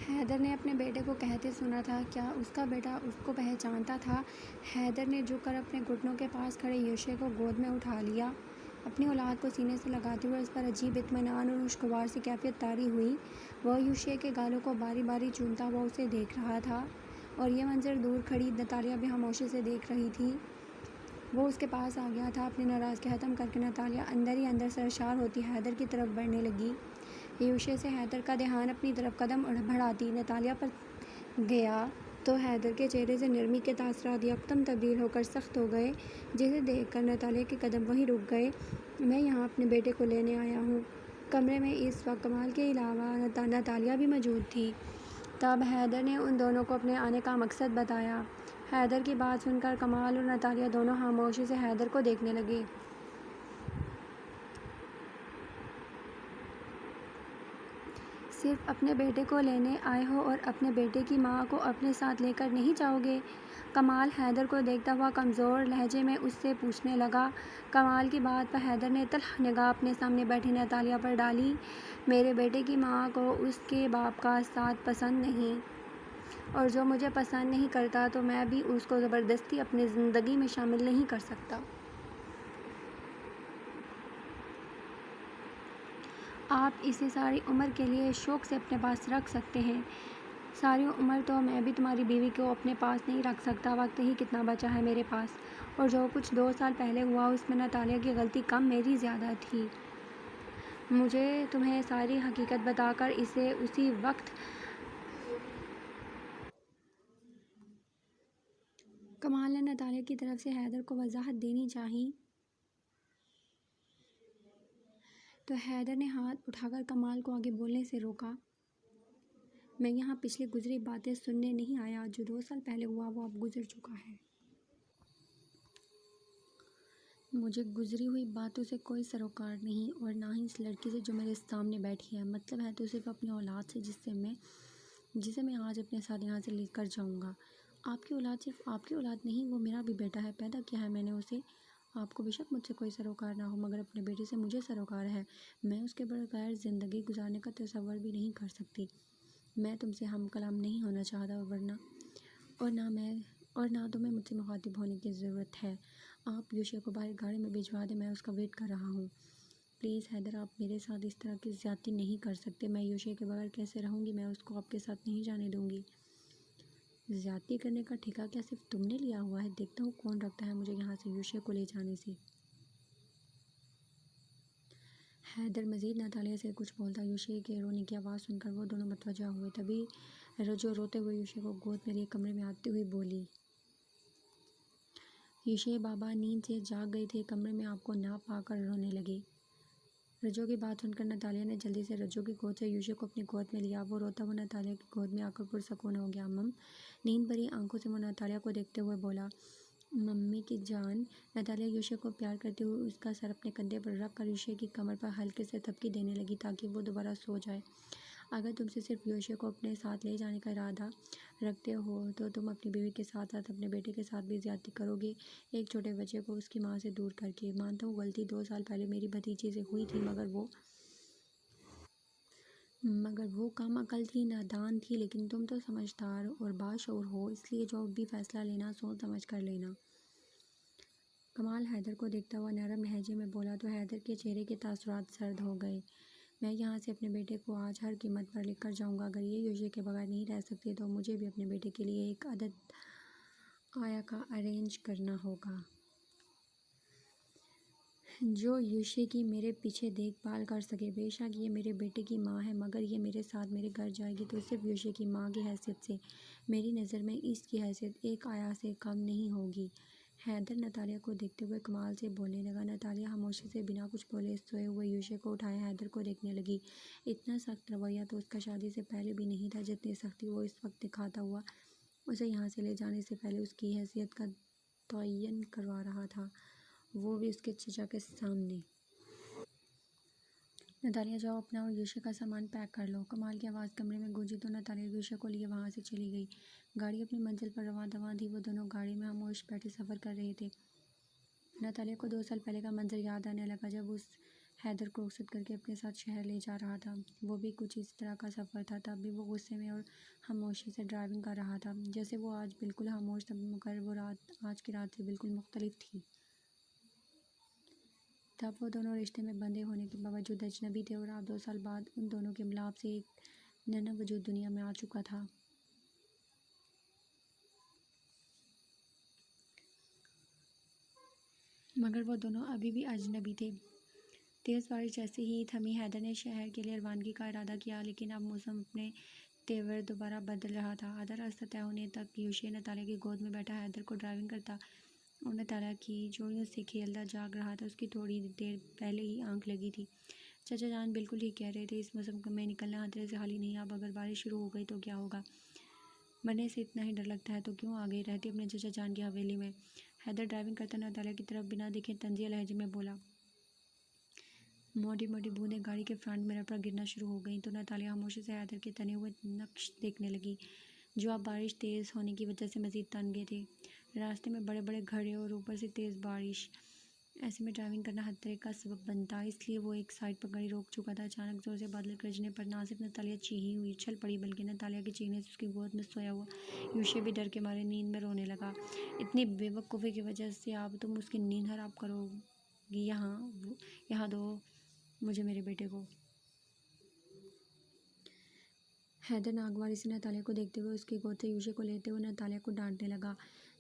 حیدر نے اپنے بیٹے کو کہتے سنا تھا، کیا اس کا بیٹا اس کو پہچانتا تھا؟ حیدر نے جھک کر اپنے گھٹنوں کے پاس کھڑے یوشے کو گود میں اٹھا لیا۔ اپنی اولاد کو سینے سے لگاتے ہوئے اس پر عجیب اطمینان اور خوشگوار سی کیفیت طاری ہوئی۔ وہ یوشے کے گالوں کو باری باری چومتا ہوا اسے دیکھ رہا تھا، اور یہ منظر دور کھڑی ناتالیہ بھی خاموشی سے دیکھ رہی تھی۔ وہ اس کے پاس آ گیا تھا، اپنی ناراضگی ختم کر کے۔ ناتالیہ اندر ہی اندر سرشار ہوتی حیدر کی طرف بڑھنے لگی۔ یوشے سے حیدر کا دھیان اپنی طرف قدم بڑھاتی ناتالیہ پر گیا تو حیدر کے چہرے سے نرمی کے تاثرات یکدم تبدیل ہو کر سخت ہو گئے، جسے دیکھ کر ناتالیہ کے قدم وہیں رک گئے۔ میں یہاں اپنے بیٹے کو لینے آیا ہوں۔ کمرے میں اس وقت کمال کے علاوہ ناتالیہ بھی موجود تھی۔ تب حیدر نے ان دونوں کو اپنے آنے کا مقصد بتایا۔ حیدر کی بات سن کر کمال اور ناتالیہ دونوں خاموشی سے حیدر کو دیکھنے لگے۔ صرف اپنے بیٹے کو لینے آئے ہو اور اپنے بیٹے کی ماں کو اپنے ساتھ لے کر نہیں جاؤ گے؟ کمال حیدر کو دیکھتا ہوا کمزور لہجے میں اس سے پوچھنے لگا۔ کمال کی بات پر حیدر نے تلخ نگاہ اپنے سامنے بیٹھی ناتالیہ پر ڈالی۔ میرے بیٹے کی ماں کو اس کے باپ کا ساتھ پسند نہیں، اور جو مجھے پسند نہیں کرتا تو میں بھی اس کو زبردستی اپنی زندگی میں شامل نہیں کر سکتا۔ آپ اسے ساری عمر کے لیے شوق سے اپنے پاس رکھ سکتے ہیں۔ ساری عمر تو میں بھی تمہاری بیوی کو اپنے پاس نہیں رکھ سکتا، وقت ہی کتنا بچا ہے میرے پاس، اور جو کچھ 2 سال پہلے ہوا اس میں ناتالیہ کی غلطی کم میری زیادہ تھی۔ مجھے تمہیں ساری حقیقت بتا کر اسے اسی وقت کمال نے ناتالیہ کی طرف سے حیدر کو وضاحت دینی چاہی تو حیدر نے ہاتھ اٹھا کر کمال کو آگے بولنے سے روکا۔ میں یہاں پچھلی گزری باتیں سننے نہیں آیا۔ جو 2 سال پہلے ہوا وہ اب گزر چکا ہے۔ مجھے گزری ہوئی باتوں سے کوئی سروکار نہیں، اور نہ ہی اس لڑکی سے جو میرے سامنے بیٹھی ہے۔ مطلب ہے تو صرف اپنی اولاد سے جسے میں آج اپنے ساتھ یہاں سے لے کر جاؤں گا۔ آپ کی اولاد صرف آپ کی اولاد نہیں، وہ میرا بھی بیٹا ہے، پیدا کیا ہے میں نے اسے۔ آپ کو بے شک مجھ سے کوئی سروکار نہ ہو، مگر اپنے بیٹے سے مجھے سروکار ہے۔ میں اس کے بغیر زندگی گزارنے کا تصور بھی نہیں کر سکتی۔ میں تم سے ہم کلام نہیں ہونا چاہتا، اور نہ تمہیں مجھ سے مخاطب ہونے کی ضرورت ہے۔ آپ یوشے کو باہر گاڑی میں بھجوا دیں، میں اس کا ویٹ کر رہا ہوں۔ پلیز حیدر، آپ میرے ساتھ اس طرح کی زیادتی نہیں کر سکتے۔ میں یوشے کے بغیر کیسے رہوں گی؟ میں اس کو آپ کے ساتھ نہیں جانے دوں گی۔ زیادتی کرنے کا ٹھیکہ کیا صرف تم نے لیا ہوا ہے؟ دیکھتا ہوں کون رکھتا ہے مجھے یہاں سے یوشے کو لے جانے سے۔ حیدر مزید ناتالیہ سے کچھ بولتا، یوشے کے رونے کی آواز سن کر وہ دونوں متوجہ ہوئے۔ تبھی رجو روتے ہوئے یوشے کو گود میں لیے کمرے میں آتی ہوئی بولی، یوشے بابا نیند سے جاگ گئے تھے، کمرے میں آپ کو نہ پا کر رونے لگے۔ رجو کی بات سن کر ناتالیہ نے جلدی سے رجو کی گود سے یوشے کو اپنی گود میں لیا۔ وہ روتا ہوا ناتالیہ کی گود میں آ کر پرسکون ہو گیا۔ نیند بھری آنکھوں سے وہ ناتالیہ کو دیکھتے ہوئے بولا، ممی کی جان۔ ناتالیہ یوشے کو پیار کرتے ہوئے اس کا سر اپنے کندھے پر رکھ کر یوشے کی کمر پر ہلکے سے تھپکی دینے لگی تاکہ وہ دوبارہ سو جائے۔ اگر تم سے صرف یوشے کو اپنے ساتھ لے جانے کا ارادہ رکھتے ہو تو تم اپنی بیوی کے ساتھ ساتھ اپنے بیٹے کے ساتھ بھی زیادتی کرو گے، ایک چھوٹے بچے کو اس کی ماں سے دور کر کے۔ مانتا ہوں غلطی 2 سال پہلے میری بھتیجی سے ہوئی تھی، مگر وہ کم عقل تھی، نادان تھی، لیکن تم تو سمجھدار اور باشعور ہو، اس لیے جو بھی فیصلہ لینا سوچ سمجھ کر لینا۔ کمال حیدر کو دیکھتا ہوا نرم لہجے میں بولا تو حیدر کے چہرے کے تاثرات سرد ہو گئے۔ میں یہاں سے اپنے بیٹے کو آج ہر قیمت پر لے کر جاؤں گا۔ اگر یہ یوشے کے بغیر نہیں رہ سکتے تو مجھے بھی اپنے بیٹے کے لیے ایک عدد آیا کا ارینج کرنا ہوگا، جو یوشے کی میرے پیچھے دیکھ بھال کر سکے۔ بے شک یہ میرے بیٹے کی ماں ہے، مگر یہ میرے ساتھ میرے گھر جائے گی تو صرف یوشے کی ماں کی حیثیت سے۔ میری نظر میں اس کی حیثیت ایک آیا سے کم نہیں ہوگی۔ حیدر ناتالیہ کو دیکھتے ہوئے کمال سے بولنے لگا۔ ناتالیہ خاموشی سے بنا کچھ بولے سوئے ہوئے یوشے کو اٹھائے حیدر کو دیکھنے لگی۔ اتنا سخت رویہ تو اس کا شادی سے پہلے بھی نہیں تھا جتنی سختی وہ اس وقت دکھاتا ہوا اسے یہاں سے لے جانے سے پہلے اس کی حیثیت کا تعین کروا رہا تھا، وہ بھی اس کے چچا کے سامنے۔ ناتالیہ جاؤ، اپنا اور یوشے کا سامان پیک کر لو۔ کمال کی آواز کمرے میں گونجی تو ناتالیہ یوشے کو لیے وہاں سے چلی گئی۔ گاڑی اپنی منزل پر رواں دواں تھی۔ وہ دونوں گاڑی میں خاموش بیٹھے سفر کر رہے تھے۔ ناتالیہ کو 2 سال پہلے کا منظر یاد آنے لگا جب اس حیدر کو رخصت کر کے اپنے ساتھ شہر لے جا رہا تھا۔ وہ بھی کچھ اس طرح کا سفر تھا، تب بھی وہ غصے میں اور خاموشی سے ڈرائیونگ کر رہا تھا، جیسے وہ آج بالکل خاموش تھا، مگر وہ رات آج کی رات سے بالکل مختلف تھی۔ تب وہ دونوں رشتے میں بندھے ہونے کے باوجود اجنبی تھے، اور اب 2 سال بعد ان دونوں کے ملاپ سے ایک نیا وجود دنیا میں آ چکا تھا۔ مگر وہ دونوں ابھی بھی اجنبی تھے۔ تیز بارش جیسے ہی تھمی، حیدر نے شہر کے لیے روانگی کا ارادہ کیا، لیکن اب موسم اپنے تیور دوبارہ بدل رہا تھا۔ آدھا راستہ طے ہونے تک یوشے نتالیہ کی گود میں بیٹھا حیدر کو ڈرائیونگ کرتا اور نتالیہ کی جوڑیوں سے کھیلتا جاگ رہا تھا۔ اس کی تھوڑی دیر پہلے ہی آنکھ لگی تھی۔ چچا جان بالکل ٹھیک کہہ رہے تھے، اس موسم میں نکلنا خطرے سے خالی نہیں۔ اب اگر بارش شروع ہو گئی تو کیا ہوگا؟ مرنے سے اتنا ہی ڈر لگتا ہے تو کیوں آ گئی رہتی اپنے چچا جان کی حویلی میں؟ حیدر ڈرائیونگ کرتا نتالیہ کی طرف بنا دیکھے طنزیہ لہجے میں بولا۔ موٹی موٹی بوندیں گاڑی کے فرنٹ مرر پر گرنا شروع ہو گئیں تو نتالیہ خاموشی سے حیدر کے تنے ہوئے نقش دیکھنے لگی، جو اب بارش تیز ہونے کی وجہ سے مزید تن گئے تھے۔ راستے میں بڑے بڑے گڑھے اور اوپر سے تیز بارش، ایسے میں ڈرائیونگ کرنا خطرے کا سبب بنتا، اس لیے وہ ایک سائڈ پر گاڑی روک چکا تھا۔ اچانک زور سے بادل گرجنے پر نہ صرف نتالیہ چیخی ہوئی اچھل پڑی، بلکہ نتالیہ کے چیخنے سے اس کی گود میں سویا ہوا یوشے بھی ڈر کے مارے نیند میں رونے لگا۔ اتنی بے وقوفی کی وجہ سے اب تم اس کی نیند حرام کرو گی؟ یہاں دو مجھے میرے بیٹے کو۔ حیدر ناگواری سے نتالیہ کو دیکھتے ہوئے اس کی گود سے یوشے کو لیتے ہوئے نتالیہ کو ڈانٹنے لگا۔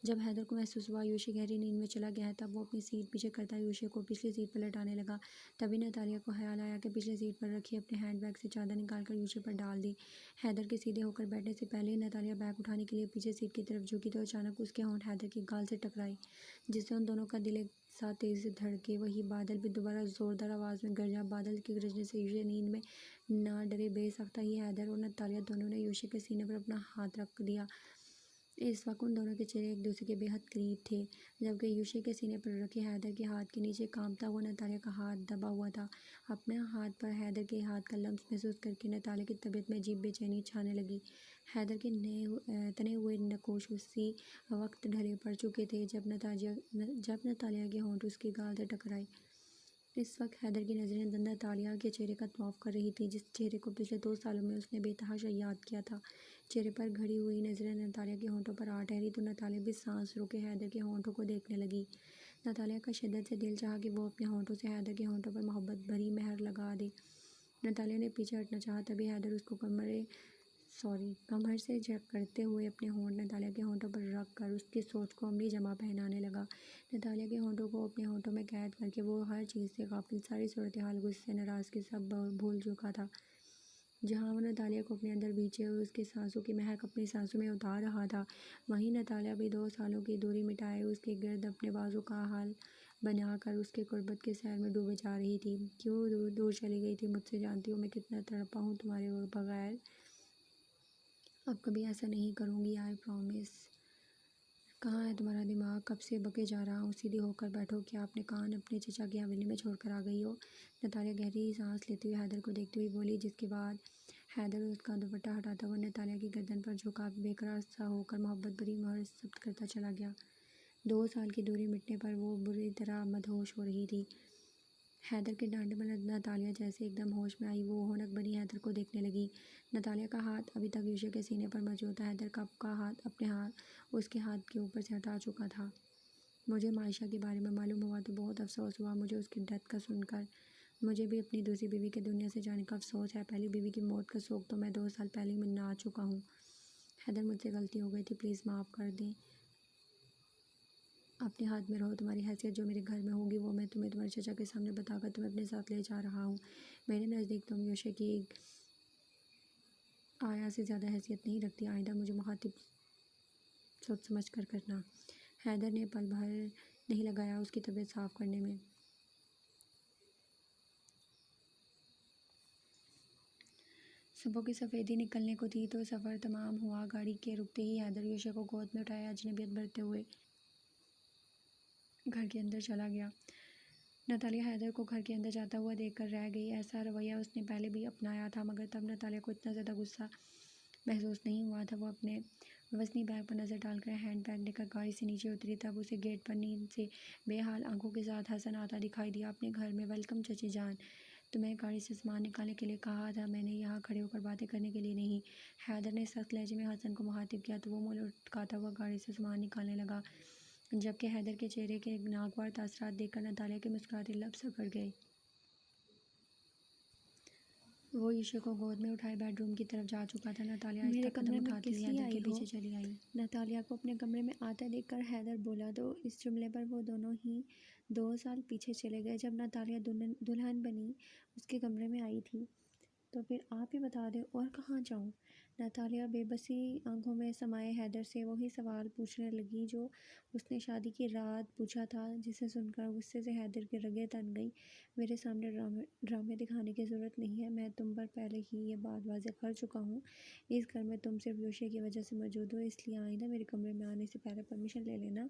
جب حیدر کو محسوس ہوا یوشے گہری نیند میں چلا گیا ہے، تب وہ اپنی سیٹ پیچھے کرتا یوشے کو پچھلی سیٹ پر لٹانے لگا۔ تبھی نتالیہ کو خیال آیا کہ پچھلی سیٹ پر رکھی اپنے ہینڈ بیگ سے چادر نکال کر یوشے پر ڈال دی۔ حیدر کے سیدھے ہو کر بیٹھنے سے پہلے ہی نتالیہ بیگ اٹھانے کے لیے پیچھے سیٹ کی طرف جھکی تو اچانک اس کے ہونٹ حیدر کی گال سے ٹکرائے، جس سے ان دونوں کا دل ایک ساتھ تیزی سے دھڑکے۔ وہی بادل بھی دوبارہ زوردار آواز میں گرجا۔ بادل کے گرجنے سے یوشے نیند میں نہ ڈرے، بے ساختہ ہی حیدر اور نتالیہ دونوں نے یوشے کے سینے پر اپنا ہاتھ رکھ دیا۔ اس وقت ان دونوں کے چہرے ایک دوسرے کے بے حد قریب تھے، جبکہ یوشے کے سینے پر رکھے حیدر کے ہاتھ کے نیچے کانپتا ہوا نتالیہ کا ہاتھ دبا ہوا تھا۔ اپنے ہاتھ پر حیدر کے ہاتھ کا لمس محسوس کرکے نتالیہ کی طبیعت میں عجیب بے چینی چھانے لگی۔ حیدر کے تنے ہوئے نقوش اسی وقت ڈھلے پڑ چکے تھے جب نتالیہ کے ہونٹ اس کی گال سے ٹکرائے۔ اس وقت حیدر کی نظریں نتالیہ کے چہرے کا طواف کر رہی تھیں، جس چہرے کو پچھلے 2 سالوں میں اس نے بے تحاشا یاد کیا تھا۔ چہرے پر گھڑی ہوئی نظریں نتالیہ کے ہونٹوں پر آ ٹھہری تو نتالیہ بھی سانس روکے حیدر کے ہونٹوں کو دیکھنے لگی۔ نتالیہ کا شدت سے دل چاہا کہ وہ اپنے ہونٹوں سے حیدر کے ہونٹوں پر محبت بھری مہر لگا دے۔ نتالیہ نے پیچھے ہٹنا چاہا، تبھی حیدر اس کو کمر سے جکڑتے ہوئے اپنے ہونٹ نتالیہ کے ہونٹوں پر رکھ کر اس کی سوچ کو عملی جمع پہنانے لگا۔ نتالیہ کے ہونٹوں کو اپنے ہونٹوں میں قید کر کے وہ ہر چیز سے غافل، ساری صورتحال، غصے، ناراضگی سب بھول چکا تھا۔ جہاں وہ نتالیہ کو اپنے اندر بھینچے اور اس کی سانسوں کی مہک اپنی سانسوں میں اتار رہا تھا، وہیں نتالیہ بھی 2 سالوں کی دوری مٹائے اس کے گرد اپنے بازو کا حال بنا کر اس کے قربت کے سیر میں ڈوبے جا رہی تھی۔ کیوں دور چلی گئی تھی مجھ سے؟ جانتی ہو میں کتنا تڑپا ہوں تمہارے بغیر؟ اب کبھی ایسا نہیں کروں گی، آئی پرامیس۔ کہاں ہے تمہارا دماغ؟ کب سے بکے جا رہا ہوں، سیدھی ہو کر بیٹھو۔ کیا اپنے کان اپنے چچا کی حویلی میں چھوڑ کر آ گئی ہو؟ نتالیہ گہری سانس لیتے ہوئے حیدر کو دیکھتی ہوئی بولی، جس کے بعد حیدر اس کا دوپٹہ ہٹاتا ہوا نتالیہ کی گردن پر جھکا، بے قرار سا ہو کر محبت بھری مہر ثبت کرتا چلا گیا۔ 2 سال کی دوری مٹنے پر وہ بری طرح مدہوش ہو رہی تھی۔ حیدر کے ڈانٹنے پر نتالیہ جیسے ایک دم ہوش میں آئی، وہ ہونک بنی حیدر کو دیکھنے لگی۔ نتالیہ کا ہاتھ ابھی تک یوشے کے سینے پر موجود تھا، حیدر کا اپنے ہاتھ اس کے ہاتھ کے اوپر سے ہٹا چکا تھا۔ مجھے معائشہ کے بارے میں معلوم ہوا تو بہت افسوس ہوا مجھے اس کی ڈیتھ کا سن کر۔ مجھے بھی اپنی دوسری بیوی کے دنیا سے جانے کا افسوس ہے۔ پہلی بیوی کی موت کا سوگ تو میں 2 سال پہلے ہی منا چکا ہوں۔ حیدر مجھ سے غلطی ہو گئی تھی، پلیز معاف کر دیں۔ اپنے ہاتھ میں رہو، تمہاری حیثیت جو میرے گھر میں ہوگی وہ میں تمہیں تمہارے چچا کے سامنے بتا کر تمہیں اپنے ساتھ لے جا رہا ہوں۔ میرے نزدیک تم یوشے کی آیا سے زیادہ حیثیت نہیں رکھتی، آئندہ مجھے مخاطب سوچ سمجھ کر کرنا۔ حیدر نے پل بھر نہیں لگایا اس کی طبیعت صاف کرنے میں۔ صبح کی سفیدی نکلنے کو تھی تو سفر تمام ہوا۔ گاڑی کے رکتے ہی حیدر یوشے کو گود میں اٹھائے اجنبیت بھرتے ہوئے گھر کے اندر چلا گیا۔ نتالیہ حیدر کو گھر کے اندر جاتا ہوا دیکھ کر رہ گئی۔ ایسا رویہ اس نے پہلے بھی اپنایا تھا، مگر تب نتالیہ کو اتنا زیادہ غصہ محسوس نہیں ہوا تھا۔ وہ اپنے وزنی بیگ پر نظر ڈال کر ہینڈ بیگ لے کر گاڑی سے نیچے اتری، تب اسے گیٹ پر نیند سے بے حال آنکھوں کے ساتھ حسن آتا دکھائی دیا۔ اپنے گھر میں ویلکم چچی جان، تمہیں گاڑی سے سامان نکالنے کے لیے کہا تھا، میں نے یہاں کھڑے ہو کر باتیں کرنے کے لیے نہیں۔ حیدر نے سخت لہجے میں حسن کو مخاطب کیا تو وہ منہ لٹکاتا ہوا گاڑی سے سامان نکالنے لگا، جبکہ حیدر کے چہرے کے ناگوار تاثرات دیکھ کر ناتالیہ کے مسکراتے لب سکڑ گئے۔ وہ یوشے کو گود میں اٹھائے بیڈ روم کی طرف جا چکا تھا۔ ناتالیہ آہستہ قدم اٹھاتی ہوئی حیدر کے پیچھے چلی آئی۔ ناتالیہ کو اپنے کمرے میں آتا دیکھ کر حیدر بولا تو اس جملے پر وہ دونوں ہی 2 سال پیچھے چلے گئے، جب ناتالیہ دلہن بنی اس کے کمرے میں آئی تھی۔ تو پھر آپ ہی بتا دیں اور کہاں جاؤں؟ ناتالیہ بے بسی آنکھوں میں سمائے حیدر سے وہی سوال پوچھنے لگی جو اس نے شادی کی رات پوچھا تھا، جسے سن کر غصے سے حیدر کی رگیں تن گئیں۔ میرے سامنے ڈرامے دکھانے کی ضرورت نہیں ہے، میں تم پر پہلے ہی یہ بات واضح کر چکا ہوں، اس گھر میں تم صرف یوشے کی وجہ سے موجود ہو، اس لیے آئندہ میرے کمرے میں آنے سے پہلے پرمیشن لے لینا۔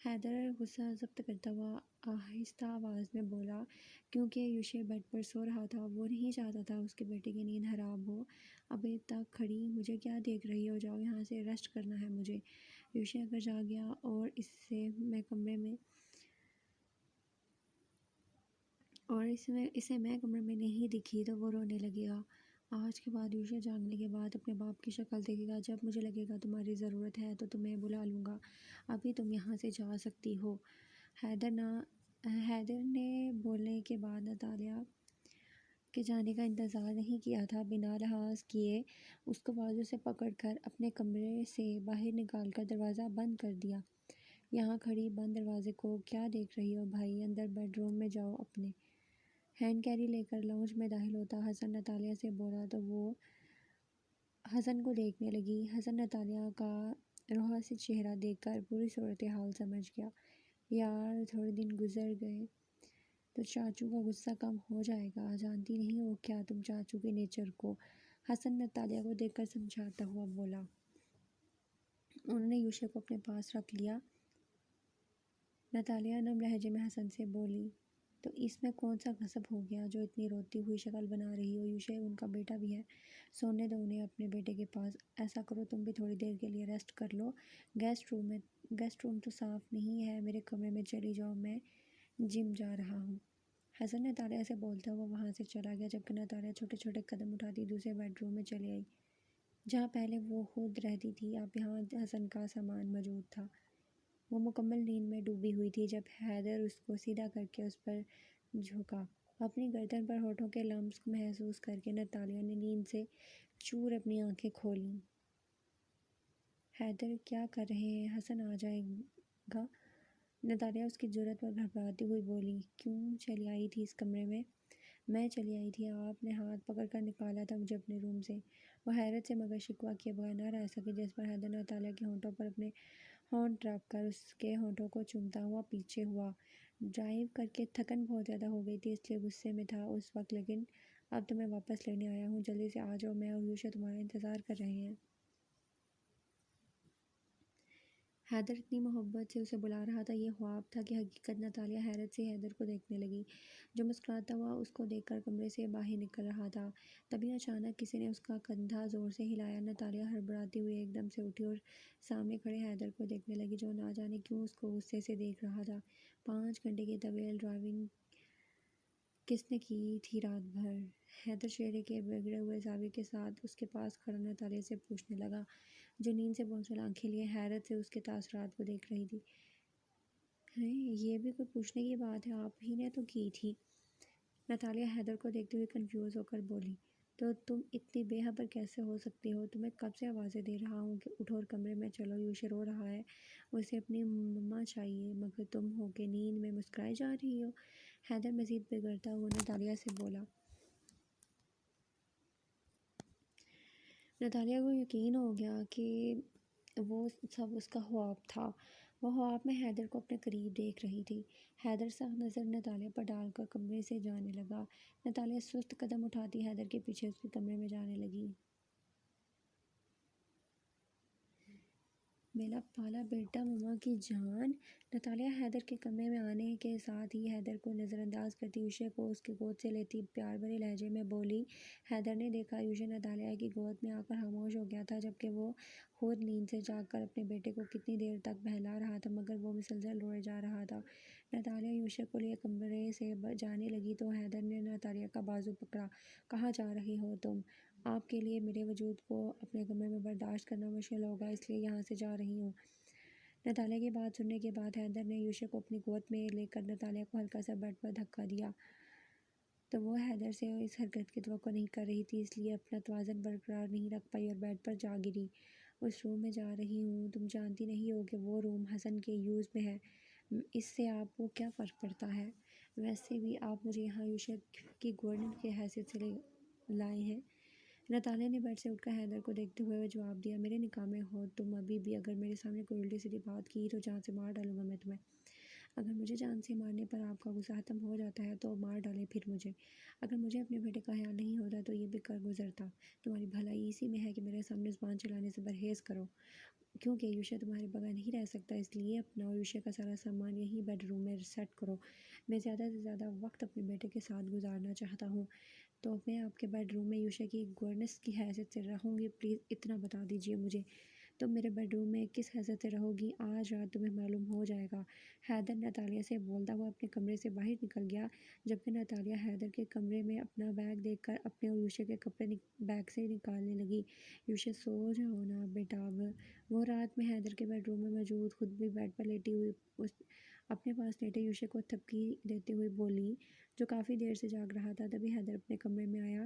حیدر غصہ ضبط کرتا ہوا آہستہ آواز میں بولا، کیونکہ یوشے بیڈ پر سو رہا تھا، وہ نہیں چاہتا تھا اس کے بیٹے کی نیند حرام ہو۔ ابھی تک کھڑی مجھے کیا دیکھ رہی ہو؟ جاؤ یہاں سے، ریسٹ کرنا ہے مجھے۔ یوشے اگر جاگ گیا اور اسے میں کمرے میں نہیں دکھی تو وہ رونے لگے گا۔ آج کے بعد یوشے جاگنے کے بعد اپنے باپ کی شکل دیکھے گا، جب مجھے لگے گا تمہاری ضرورت ہے تو تمہیں بلا لوں گا، ابھی تم یہاں سے جا سکتی ہو۔ حیدر نے بولنے کے بعد ناتالیہ کے جانے کا انتظار نہیں کیا تھا، بنا لحاظ کیے اس کو بازو سے پکڑ کر اپنے کمرے سے باہر نکال کر دروازہ بند کر دیا۔ یہاں کھڑی بند دروازے کو کیا دیکھ رہی ہو بھائی؟ اندر بیڈ روم میں جاؤ۔ اپنے ہینڈ کیری لے کر لاؤنج میں داخل ہوتا حسن ناتالیہ سے بولا تو وہ حسن کو دیکھنے لگی۔ حسن ناتالیہ کا روحا سے چہرہ دیکھ کر پوری صورتحال سمجھ گیا۔ یار تھوڑے دن گزر گئے تو چاچو کا غصہ کم ہو جائے گا، جانتی نہیں ہو کیا تم چاچو کے نیچر کو؟ حسن ناتالیہ کو دیکھ کر سمجھاتا ہوا بولا۔ انہوں نے یوشے کو اپنے پاس رکھ لیا۔ ناتالیہ نرم لہجے میں حسن سے بولی، تو اس میں کون سا غصب ہو گیا جو اتنی روتی ہوئی شکل بنا رہی ہو؟ یوشے ان کا بیٹا بھی ہے، سونے دو انہیں اپنے بیٹے کے پاس۔ ایسا کرو تم بھی تھوڑی دیر کے لیے ریسٹ کر لو، گیسٹ روم تو صاف نہیں ہے، میرے کمرے میں چلی جاؤ، میں جم جا رہا ہوں۔ حسن ناتالیہ سے بولتا ہوا وہاں سے چلا گیا، جبکہ ناتالیہ چھوٹے چھوٹے قدم اٹھاتی دوسرے بیڈ روم میں چلی آئی، جہاں پہلے وہ خود رہتی تھی۔ اب یہاں حسن کا سامان موجود تھا۔ وہ مکمل نیند میں ڈوبی ہوئی تھی جب حیدر اس کو سیدھا کر کے اس پر جھکا۔ اپنی گردن پر ہونٹوں کے لمس کو محسوس کر کے ناتالیہ نے نیند سے چور اپنی آنکھیں کھولیں۔ حیدر کیا کر رہے ہیں؟ حسن آ جائے گا؟ ناتالیہ اس کی جرأت پر گھبراتی ہوئی بولی، کیوں چلی آئی تھی اس کمرے میں؟ میں چلی آئی تھی، آپ نے ہاتھ پکڑ کر نکالا تھا مجھے اپنے روم سے۔ وہ حیرت سے مگر شکوہ کیے بغیر نہ رہ سکی، جس پر حیدر ناتالیہ کے ہونٹوں پر اپنے ہونٹ رکھ کر اس کے ہونٹوں کو چومتا ہوا پیچھے ہوا۔ ڈرائیو کر کے تھکن بہت زیادہ ہو گئی تھی، اس لیے غصے میں تھا اس وقت، لیکن اب تمہیں واپس لینے آیا ہوں، جلدی سے آ جاؤ، میں اور یوشے تمہارا انتظار کر رہے ہیں۔ حیدر اتنی محبت سے اسے بلا رہا تھا، یہ خواب تھا کہ حقیقت؟ ناتالیہ حیرت سے حیدر کو دیکھنے لگی، جو مسکراتا ہوا اس کو دیکھ کر کمرے سے باہر نکل رہا تھا۔ تبھی اچانک کسی نے اس کا کندھا زور سے ہلایا۔ ناتالیہ ہڑبڑاتی ہوئی ایک دم سے اٹھی اور سامنے کھڑے حیدر کو دیکھنے لگی، جو نہ جانے کیوں اس کو غصے سے دیکھ رہا تھا۔ 5 گھنٹے کی طویل ڈرائیونگ کس نے کی تھی رات بھر؟ حیدر چہرے کے بگڑے ہوئے زاویے کے ساتھ اس کے پاس کھڑا ناتالیہ سے پوچھنے لگا، جو نیند سے بوچھل آنکھیں لیے حیرت سے اس کے تاثرات کو دیکھ رہی تھی۔ یہ بھی کوئی پوچھنے کی بات ہے، آپ ہی نے تو کی تھی۔ ناتالیہ حیدر کو دیکھتے ہوئے کنفیوز ہو کر بولی، تو تم اتنی بے خبر کیسے ہو سکتی ہو؟ تمہیں کب سے آوازیں دے رہا ہوں کہ اٹھو اور کمرے میں چلو، یوشے رو رہا ہے، اسے اپنی مما چاہیے، مگر تم ہو کہ نیند میں مسکرائے جا رہی ہو۔ حیدر مزید بگڑتا ہوا ناتالیہ سے بولا۔ ناتالیہ کو یقین ہو گیا کہ وہ سب اس کا خواب تھا۔ وہ خواب میں حیدر کو اپنے قریب دیکھ رہی تھی۔ حیدر سخت نظر ناتالیہ پر ڈال کر کمرے سے جانے لگا۔ ناتالیہ سست قدم اٹھاتی حیدر کے پیچھے اس کے کمرے میں جانے لگی۔ میرا پالا بیٹا ماما کی جان۔ نتالیہ حیدر کے کمرے میں آنے کے ساتھ ہی حیدر کو نظر انداز کرتی یوشے کو اس کی گود سے لیتی پیار بھرے لہجے میں بولی۔ حیدر نے دیکھا یوشے نتالیہ کی گود میں آ کر خاموش ہو گیا تھا، جبکہ وہ خود نیند سے جاگ کر اپنے بیٹے کو کتنی دیر تک بہلا رہا تھا، مگر وہ مسلسل روئے جا رہا تھا۔ نتالیہ یوشے کو لیے کمرے سے جانے لگی تو حیدر نے نتالیہ کا بازو پکڑا۔ کہاں جا رہی ہو تم؟ آپ کے لیے میرے وجود کو اپنے کمرے میں برداشت کرنا مشکل ہوگا، اس لیے یہاں سے جا رہی ہوں۔ نتالیہ کی بات سننے کے بعد حیدر نے یوشے کو اپنی گود میں لے کر نتالیہ کو ہلکا سا بیڈ پر دھکا دیا، تو وہ حیدر سے اس حرکت کی توقع نہیں کر رہی تھی، اس لیے اپنا توازن برقرار نہیں رکھ پائی اور بیڈ پر جا گری۔ اس روم میں جا رہی ہوں، تم جانتی نہیں ہو کہ وہ روم حسن کے یوز میں ہے، اس سے آپ کو کیا فرق پڑتا ہے؟ ویسے بھی آپ مجھے یہاں یوشے کی گورنر کی حیثیت سے لائے ہیں۔ نتالیہ نے بیڈ سے اٹھ کر حیدر کو دیکھتے ہوئے جواب دیا، میرے نکاح میں ہو تم ابھی بھی، اگر میرے سامنے کوئی الٹی سیدھی بات کی تو جان سے مار ڈالوں گا میں تمہیں۔ اگر مجھے جان سے مارنے پر آپ کا غصہ ختم ہو جاتا ہے تو مار ڈالیں پھر مجھے، اگر مجھے اپنے بیٹے کا خیال نہیں ہوتا تو یہ بھی کر گزرتا۔ تمہاری بھلائی اسی میں ہے کہ میرے سامنے زبان چلانے سے پرہیز کرو، کیونکہ یوشے تمہارے بغیر نہیں رہ سکتا، اس لیے اپنا اور یوشے کا سارا سامان یہیں بیڈ روم میں سیٹ کرو۔ میں زیادہ سے زیادہ وقت اپنے بیٹے کے ساتھ گزارنا چاہتا ہوں، تو میں آپ کے بیڈ روم میں یوشے کی گورنس کی حیثیت سے رہوں گی، پلیز اتنا بتا دیجیے مجھے، تم میرے بیڈ روم میں کس حیثیت سے رہو گی؟ آج رات تمہیں معلوم ہو جائے گا۔ حیدر نتالیہ سے بولتا ہوا اپنے کمرے سے باہر نکل گیا، جبکہ نتالیہ حیدر کے کمرے میں اپنا بیگ دیکھ کر اپنے اور یوشے کے کپڑے بیگ سے نکالنے لگی۔ یوشے سو جاؤ نا بیٹا اب۔ وہ رات میں حیدر کے بیڈ روم میں موجود، خود بھی بیڈ پر لیٹی ہوئی اپنے پاس لیٹے یوشے کو تھپکی دیتے ہوئے بولی، جو کافی دیر سے جاگ رہا تھا۔ تبھی حیدر اپنے کمرے میں آیا،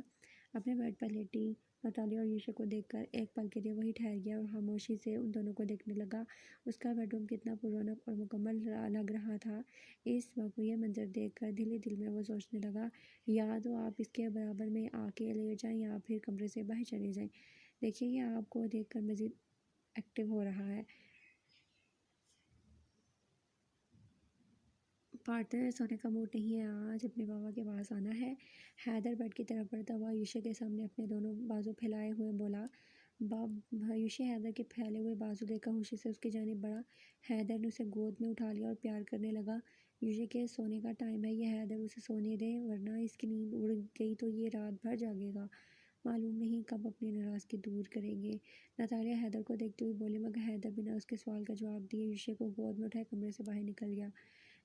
اپنے بیڈ پر لیٹی نتالیہ اور یوشے کو دیکھ کر ایک پل کے لیے وہیں ٹھہر گیا اور خاموشی سے ان دونوں کو دیکھنے لگا۔ اس کا بیڈ روم کتنا پر رونق اور مکمل لگ رہا تھا۔ اس وقت یہ منظر دیکھ کر دل ہی دل میں وہ سوچنے لگا، یا تو آپ اس کے برابر میں آ کے لیٹ جائیں یا پھر کمرے سے باہر چلے جائیں۔ دیکھیے یہ آپ کو دیکھ کر مزید ایکٹیو ہو رہا ہے۔ پارٹنر سونے کا موڈ نہیں ہے آج، اپنے بابا کے پاس آنا ہے۔ حیدر بیڈ کی طرف بڑھتا ہوا یوشے کے سامنے اپنے دونوں بازو پھیلائے ہوئے بولا۔ یوشے حیدر کے پھیلے ہوئے بازو دیکھ کر خوشی سے اس کی جانب بڑھا۔ حیدر نے اسے گود میں اٹھا لیا اور پیار کرنے لگا۔ یوشے کے سونے کا ٹائم ہے، یہ حیدر اسے سونے دیں، ورنہ اس کی نیند اڑ گئی تو یہ رات بھر جاگے گا، معلوم نہیں کب اپنی ناراضگی دور کریں گے۔ نتالیہ حیدر کو دیکھتے ہوئے بولی، مگر حیدر بنا اس کے سوال کا جواب دیے یوشے کو گود میں اٹھائے کمرے سے باہر نکل گیا۔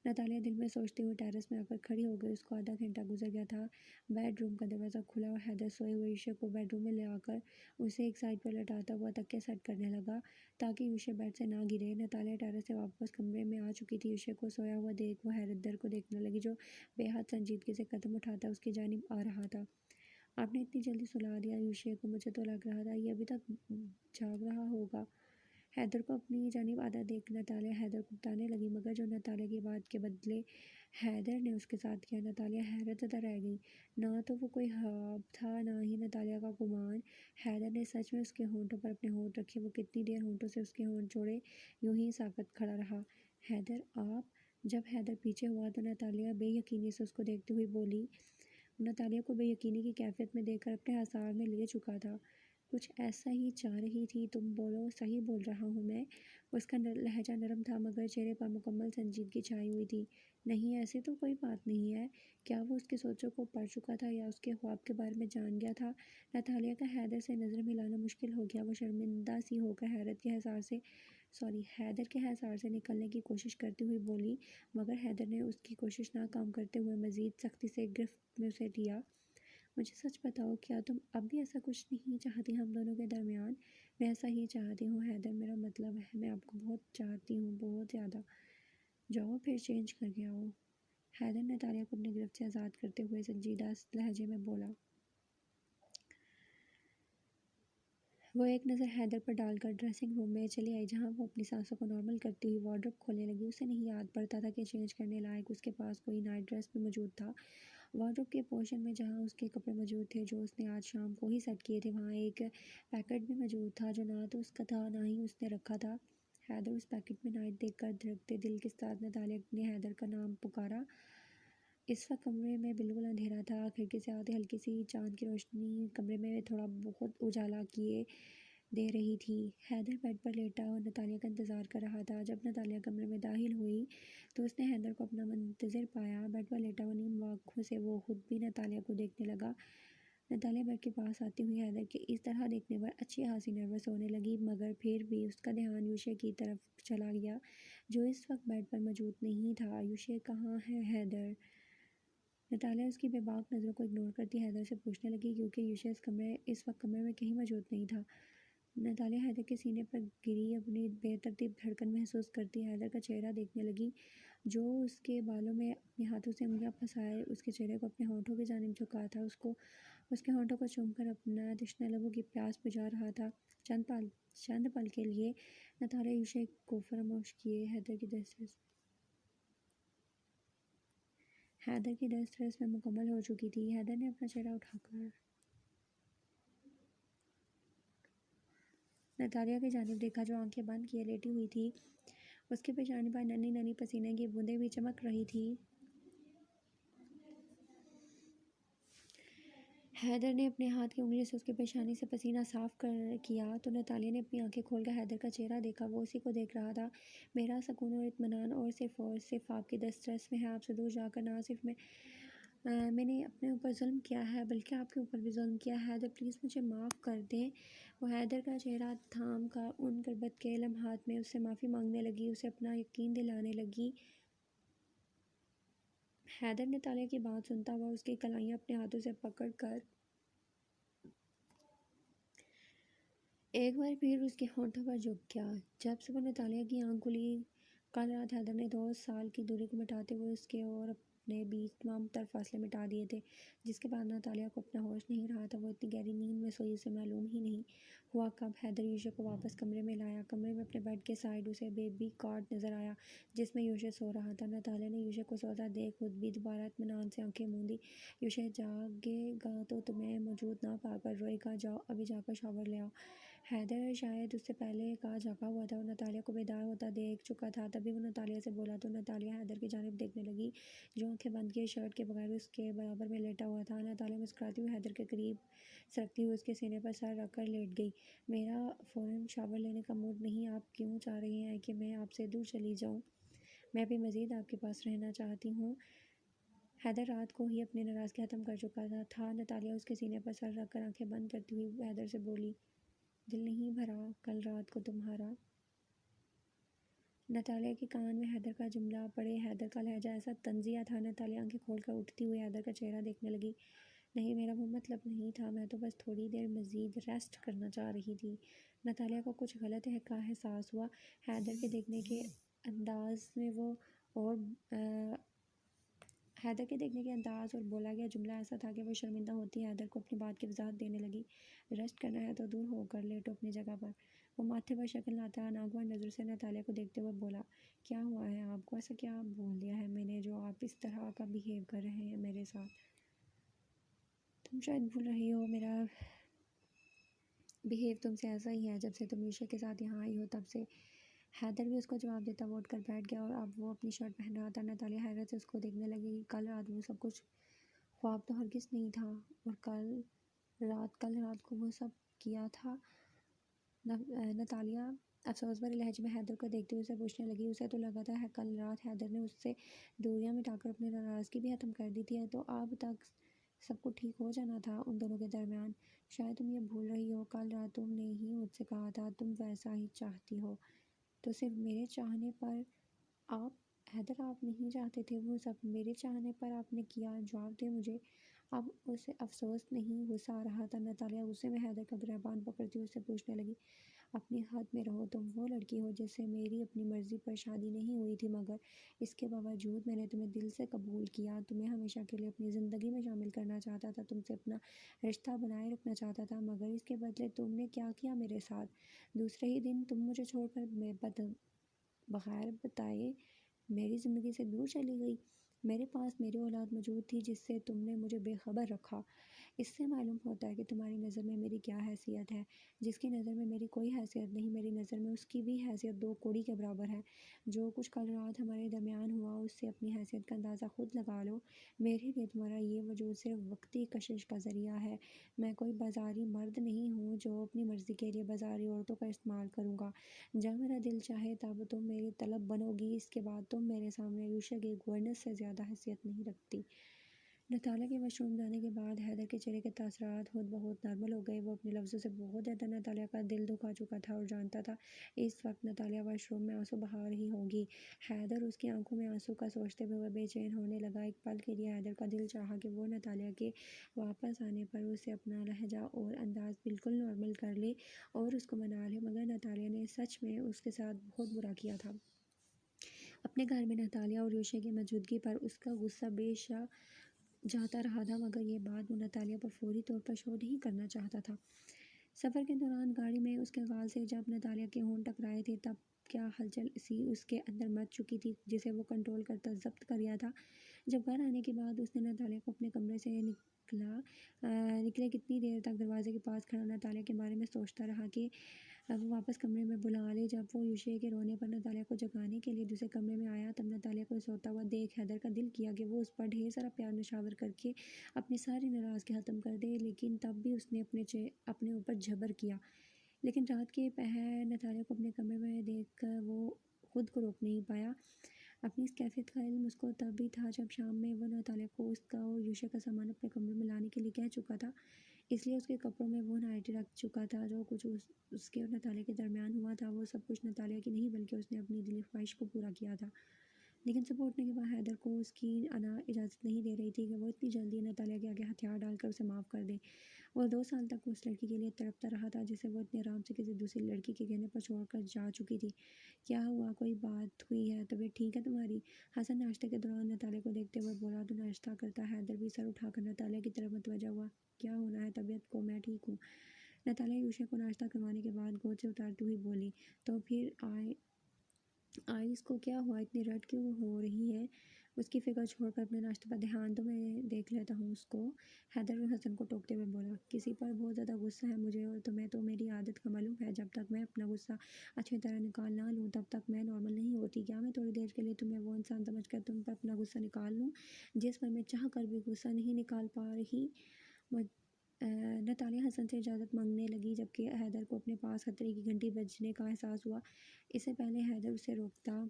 نتالیہ دل میں سوچتے ہوئے ٹیرس میں آ کر کھڑی ہو گئی۔ اس کو آدھا گھنٹہ گزر گیا تھا۔ بیڈ روم کا دروازہ کھلا اور حیدر سوئے ہوئے یوشے کو بیڈ روم میں لے آ کر اسے ایک سائڈ پر لٹاتا ہوا تکیہ سیٹ کرنے لگا تاکہ یوشے بیڈ سے نہ گرے۔ نتالیہ ٹیرس سے واپس کمرے میں آ چکی تھی۔ یوشے کو سویا ہوا دیکھ وہ حیدر کو دیکھنے لگی، جو بے حد سنجیدگی سے قدم اٹھاتا اس کی جانب آ رہا تھا۔ آپ نے اتنی جلدی سلا دیا یوشے کو، مجھے تو لگ رہا تھا یہ ابھی تک جاگ رہا ہوگا۔ حیدر کو اپنی جانب آتا دیکھ نتالیہ حیدر کو بتانے لگی، مگر جو نتالیہ کی بات کے بدلے حیدر نے اس کے ساتھ کیا، نتالیہ حیرت زدہ رہ گئی۔ نہ تو وہ کوئی خواب تھا، نہ ہی نتالیہ کا گمان، حیدر نے سچ میں اس کے ہونٹوں پر اپنے ہونٹ رکھے۔ وہ کتنی دیر ہونٹوں سے اس کے ہونٹ جوڑے یوں ہی ساکت کھڑا رہا۔ حیدر آپ؟ جب حیدر پیچھے ہوا تو نتالیہ بے یقینی سے اس کو دیکھتے ہوئے بولی۔ نتالیہ کو بے یقینی کی کیفیت میں دیکھ کر اپنے اعصاب میں لے چکا تھا۔ کچھ ایسا ہی چاہ رہی تھی تم بولو، صحیح بول رہا ہوں میں؟ اس کا لہجہ نرم تھا مگر چہرے پر مکمل سنجیدگی چھائی ہوئی تھی۔ نہیں ایسی تو کوئی بات نہیں ہے۔ کیا وہ اس کی سوچوں کو پڑھ چکا تھا یا اس کے خواب کے بارے میں جان گیا تھا؟ نتالیہ کا حیدر سے نظر ملانا مشکل ہو گیا۔ وہ شرمندہ سی ہو کر حیدر کے حصار سے نکلنے کی کوشش کرتی ہوئی بولی، مگر حیدر نے اس کی کوشش ناکام کرتے ہوئے مزید سختی سے گرفت میں اسے لیا۔ مجھے سچ بتاؤ، کیا تم اب بھی ایسا کچھ نہیں چاہتی ہم دونوں کے درمیان؟ میں ایسا ہی چاہتی ہوں حیدر، میرا مطلب ہے میں آپ کو بہت چاہتی ہوں، بہت زیادہ۔ جاؤ پھر چینج کر کے آؤ۔ حیدر نتالیہ کو اپنی گرفت سے آزاد کرتے ہوئے سنجیدہ لہجے میں بولا۔ وہ ایک نظر حیدر پر ڈال کر ڈریسنگ روم میں چلی آئی، جہاں وہ اپنی سانسوں کو نارمل کرتی ہوئی وارڈروب کھولنے لگی۔ اسے نہیں یاد پڑتا تھا کہ چینج کرنے لائق اس کے پاس کوئی نائٹ ڈریس بھی موجود تھا۔ وارڈروب کے پورشن میں جہاں اس کے کپڑے موجود تھے جو اس نے آج شام کو ہی سیٹ کیے تھے، وہاں ایک پیکٹ بھی موجود تھا جو نہ تو اس کا تھا نہ ہی اس نے رکھا تھا۔ حیدر اس پیکٹ میں نائٹ دیکھ کر دھڑکتے دل کے ساتھ نتالیہ نے حیدر کا نام پکارا۔ اس وقت کمرے میں بالکل اندھیرا تھا۔ کھڑکی سے آتی ہلکی سی چاند کی روشنی کمرے میں تھوڑا بہت اجالا کیے دے رہی تھی۔ حیدر بیڈ پر لیٹا اور نتالیہ کا انتظار کر رہا تھا۔ جب نتالیہ کمرے میں داخل ہوئی تو اس نے حیدر کو اپنا منتظر پایا۔ بیڈ پر لیٹا ہوا نیم آنکھوں سے وہ خود بھی نتالیہ کو دیکھنے لگا۔ نتالیہ بیڈ کے پاس آتی ہوئی حیدر کے اس طرح دیکھنے پر اچھی خاصی نروس ہونے لگی، مگر پھر بھی اس کا دھیان یوشے کی طرف چلا گیا جو اس وقت بیڈ پر موجود نہیں تھا۔ یوشے کہاں ہے حیدر؟ نتالیہ اس کی بے باک نظروں کو اگنور کرتی حیدر سے پوچھنے لگی، کیونکہ یوشے اس وقت کمرے میں کہیں موجود نہیں تھا۔ نتالیہ حیدر کے سینے پر گری اپنی بے ترتیب دھڑکن محسوس کرتی حیدر کا چہرہ دیکھنے لگی، جو اس کے بالوں میں اپنے ہاتھوں سے انگلیاں پھنسائے اس کے چہرے کو اپنے ہونٹوں کی جانب جھکا تھا، اس کے ہونٹوں کو چوم کر اپنا تشنہ لبوں کی پیاس بجھا رہا تھا۔ چند پل کے لیے نتالیہ یوشے کو فراموش کیے حیدر کی دسترس میں مکمل ہو چکی تھی۔ حیدر نے اپنا چہرہ اٹھا کر نتالیہ کی جانب دیکھا جو آنکھیں بند کیے لیٹی ہوئی تھی۔ اس کی پیشانی پر ننھی ننھی پسینے کی بوندیں بھی چمک رہی تھیں۔ حیدر نے اپنے ہاتھ کی انگلی سے اس کی پیشانی سے پسینہ صاف کیا تو نتالیہ نے اپنی آنکھیں کھول کر حیدر کا چہرہ دیکھا۔ وہ اسی کو دیکھ رہا تھا۔ میرا سکون اور اطمینان اور صرف آپ کی دسترس میں ہے۔ آپ سے دور جا کر نہ صرف میں نے اپنے اوپر ظلم کیا ہے بلکہ آپ کے اوپر بھی ظلم کیا ہے۔ حیدر پلیز مجھے معاف کر دیں۔ وہ حیدر کا چہرہ تھام کر ان غربت کے لمحات میں اس سے معافی مانگنے لگی، اسے اپنا یقین دلانے لگی۔ حیدر نتالیہ کی بات سنتا ہوا اس کی کلائیاں اپنے ہاتھوں سے پکڑ کر ایک بار پھر اس کے ہونٹوں پر جھک گیا۔ جب سے وہ نتالیہ کی آنکھ کھلی، کل رات حیدر نے 2 سال کی دوری کو مٹاتے ہوئے اس کے اور اپنے بیچ تمام تر فاصلے مٹا دیے تھے، جس کے بعد نتالیہ کو اپنا ہوش نہیں رہا تھا۔ وہ اتنی گہری نیند میں سوئی اسے معلوم ہی نہیں ہوا کب حیدر یوشے کو واپس کمرے میں لایا۔ کمرے میں اپنے بیڈ کے سائیڈ اسے بیبی کاٹ نظر آیا جس میں یوشے سو رہا تھا۔ نتالیہ نے یوشے کو سوتا دیکھ خود بھی دوبارہ اطمینان سے آنکھیں موندی۔ یوشے جاگے گا تو تمہیں موجود نہ پا کر روئے گا، جاؤ ابھی جا کر شاور لے آؤ۔ حیدر شاید اس سے پہلے کا جاگا ہوا تھا اور نتالیہ کو بیدار ہوتا دیکھ چکا تھا، تبھی وہ نتالیہ سے بولا تو نتالیہ حیدر کی جانب دیکھنے لگی جو آنکھیں بند کیے شرٹ کے بغیر اس کے برابر میں لیٹا ہوا تھا۔ نتالیہ مسکراتی ہوئی حیدر کے قریب سرکتی ہوئی اس کے سینے پر سر رکھ کر لیٹ گئی۔ میرا فوراً شاور لینے کا موڈ نہیں، آپ کیوں چاہ رہی ہیں کہ میں آپ سے دور چلی جاؤں؟ میں بھی مزید آپ کے پاس رہنا چاہتی ہوں۔ حیدر رات کو ہی اپنی ناراضگی ختم کر چکا تھا۔ نتالیہ اس کے سینے پر سر رکھ کر آنکھیں بند کرتی ہوئی حیدر سے بولی، دل نہیں بھرا کل رات کو تمہارا؟ نتالیہ کے کان میں حیدر کا جملہ پڑے حیدر کا لہجہ ایسا طنزیہ تھا۔ نتالیہ آنکھیں کھول کر اٹھتی ہوئی حیدر کا چہرہ دیکھنے لگی۔ نہیں، میرا وہ مطلب نہیں تھا، میں تو بس تھوڑی دیر مزید ریسٹ کرنا چاہ رہی تھی۔ نتالیہ کو کچھ غلط کا احساس ہوا حیدر کے دیکھنے کے انداز اور بولا گیا جملہ ایسا تھا کہ وہ شرمندہ ہوتی حیدر کو اپنی بات کی وضاحت دینے لگی۔ ریسٹ کرنا ہے تو دور ہو کر لیٹو اپنی جگہ پر۔ وہ ماتھے پر شکل لاتا ناگوار نظر سے نتالیہ کو دیکھتے ہوئے بولا، کیا ہوا ہے آپ کو؟ ایسا کیا بول دیا ہے میں نے جو آپ اس طرح کا بیہیو کر رہے ہیں میرے ساتھ؟ تم شاید بھول رہی ہو، میرا بیہیو تم سے ایسا ہی ہے جب سے تم یوشے کے ساتھ یہاں آئی ہو تب سے۔ حیدر بھی اس کو جواب دیتا ہوا اٹھ کر بیٹھ گیا اور اب وہ اپنی شرٹ پہن رہا تھا۔ نتالیہ حیرت سے اس کو دیکھنے لگی۔ کل رات وہ سب کچھ خواب تو ہرگز نہیں تھا، اور کل رات کو وہ سب کیا تھا؟ نتالیہ افسوس بھرے لہجے میں حیدر کو دیکھتے ہوئے اسے پوچھنے لگی، اسے تو لگا تھا کل رات حیدر نے اس سے دوریاں مٹا کر اپنی ناراضگی بھی ختم کر دی تھی، تو اب تک سب کچھ ٹھیک ہو جانا تھا ان دونوں کے درمیان۔ شاید تم یہ بھول رہی ہو، کل رات تم نے ہی مجھ سے کہا تھا تم ویسا ہی چاہتی ہو، تو صرف میرے چاہنے پر حیدر آپ نہیں چاہتے تھے وہ سب میرے چاہنے پر آپ نے کیا، جواب دے مجھے۔ اب اسے افسوس نہیں غصہ آ رہا تھا۔ نتالیہ غصے میں حیدر کا گریبان پکڑتی ہوئی اس سے پوچھنے لگی، اپنی حد میں رہو، تم وہ لڑکی ہو جس سے میری اپنی مرضی پر شادی نہیں ہوئی تھی، مگر اس کے باوجود میں نے تمہیں دل سے قبول کیا، تمہیں ہمیشہ کے لیے اپنی زندگی میں شامل کرنا چاہتا تھا، تم سے اپنا رشتہ بنائے رکھنا چاہتا تھا، مگر اس کے بدلے تم نے کیا کیا میرے ساتھ؟ دوسرے ہی دن تم مجھے چھوڑ کر بغیر بتائے میری زندگی سے دور چلی گئی۔ میرے پاس میری اولاد موجود تھی جس سے تم نے مجھے بے خبر رکھا۔ اس سے معلوم ہوتا ہے کہ تمہاری نظر میں میری کیا حیثیت ہے۔ جس کی نظر میں میری کوئی حیثیت نہیں، میری نظر میں اس کی بھی حیثیت 2 کوڑی کے برابر ہے۔ جو کچھ کل رات ہمارے درمیان ہوا اس سے اپنی حیثیت کا اندازہ خود لگا لو۔ میرے لیے تمہارا یہ وجود صرف وقتی کشش کا ذریعہ ہے۔ میں کوئی بازاری مرد نہیں ہوں جو اپنی مرضی کے لیے بازاری عورتوں کا استعمال کروں گا۔ جب میرا دل چاہے تب تم میری طلب بنو گی، اس کے بعد تم میرے سامنے یوشا کی گورنس سے زیادہ حیثیت نہیں رکھتی۔ نتالیہ کے واش روم جانے کے بعد حیدر کے چہرے کے تاثرات خود بخود نارمل ہو گئے۔ وہ اپنے لفظوں سے بہت زیادہ نتالیہ کا دل دکھا چکا تھا اور جانتا تھا اس وقت نتالیہ واش روم میں آنسو بہا رہی ہوگی۔ حیدر اس کی آنکھوں میں آنسو کا سوچتے ہوئے بے چین ہونے لگا۔ ایک پل کے لیے حیدر کا دل چاہا کہ وہ نتالیہ کے واپس آنے پر اسے اپنا لہجہ اور انداز بالکل نارمل کر لے اور اس کو منا لے، مگر نتالیہ نے سچ میں اس کے ساتھ بہت برا کیا تھا۔ اپنے گھر میں نتالیہ اور یوشا کی موجودگی پر اس کا غصہ بے شا جاتا رہا تھا، مگر یہ بات وہ نتالیہ پر فوری طور پر شو نہیں کرنا چاہتا تھا۔ سفر کے دوران گاڑی میں اس کے گال سے جب نتالیہ کے ہونٹ ٹکرائے تھے تب کیا ہلچل سی اس کے اندر مچ چکی تھی جسے وہ کنٹرول کرتا ضبط کر رہا تھا۔ جب گھر آنے کے بعد اس نے نتالیہ کو اپنے کمرے سے نکلے کتنی دیر تک دروازے کے پاس کھڑا نتالیہ کے بارے میں سوچتا رہا کہ وہ واپس کمرے میں بلا لے۔ جب وہ یوشا کے رونے پر نتالیہ کو جگانے کے لیے دوسرے کمرے میں آیا تب نتالیہ کو سوتا ہوا دیکھ حیدر کا دل کیا کہ وہ اس پر ڈھیر سارا پیار نشاور کر کے اپنی ساری ناراضگی ختم کر دے، لیکن تب بھی اس نے اپنے اوپر جبر کیا۔ لیکن رات کے پہر نتالیہ کو اپنے کمرے میں دیکھ کر وہ خود کو روک نہیں پایا۔ اپنی اس کیفیت کا علم اس کو تب بھی تھا جب شام میں وہ نتالیہ کو اس کا اور یوشا کا سامان اپنے کمرے میں لانے کے لیے کہہ چکا تھا، اس لیے اس کے کپڑوں میں وہ نائٹی رکھ چکا تھا۔ جو کچھ اس کے اور نتالیہ کے درمیان ہوا تھا وہ سب کچھ نتالیہ کی نہیں بلکہ اس نے اپنی دلی خواہش کو پورا کیا تھا۔ لیکن صبح اٹھنے کے بعد حیدر کو اس کی انا اجازت نہیں دے رہی تھی کہ وہ اتنی جلدی نتالیہ کے آگے ہتھیار ڈال کر اسے معاف کر دے۔ وہ 2 سال تک اس لڑکی کے لیے تڑپتا رہا تھا جسے وہ اتنے آرام سے کسی دوسری لڑکی کے کہنے پر چھوڑ کر جا چکی تھی۔ کیا ہوا، کوئی بات ہوئی ہے، طبیعت ٹھیک ہے تمہاری؟ حسن ناشتے کے دوران نتالیہ کو دیکھتے ہوئے بولا۔ تو ناشتہ کرتا حیدر بھی سر اٹھا کر نتالیہ کی طرف متوجہ ہوا۔ کیا ہونا ہے طبیعت کو؟ میں ٹھیک ہوں، نتالیہ یوشا کو ناشتہ کروانے کے بعد گود سے اتارتی ہوئی بولی۔ تو پھر آئس کو کیا ہوا، اتنی ریڈ کیوں ہو رہی ہے؟ اس کی فکر چھوڑ کر اپنے ناشتے پر دھیان دو، میں دیکھ لیتا ہوں اس کو، حیدر حسن کو ٹوکتے ہوئے بولا۔ کسی پر بہت زیادہ غصہ ہے مجھے اور تمہیں تو میری عادت کا معلوم ہے، جب تک میں اپنا غصہ اچھی طرح نکال نہ لوں تب تک میں نارمل نہیں ہوتی۔ کیا میں تھوڑی دیر کے لیے تمہیں وہ انسان سمجھ کر تم پر اپنا غصہ نکال لوں جس پر میں چاہ کر بھی غصہ نہیں نکال پا رہی؟ نتالیہ حسن سے اجازت مانگنے لگی جبکہ حیدر کو اپنے پاس خطرے کی گھنٹی بجنے کا احساس ہوا۔ اس سے پہلے حیدر اسے روکتا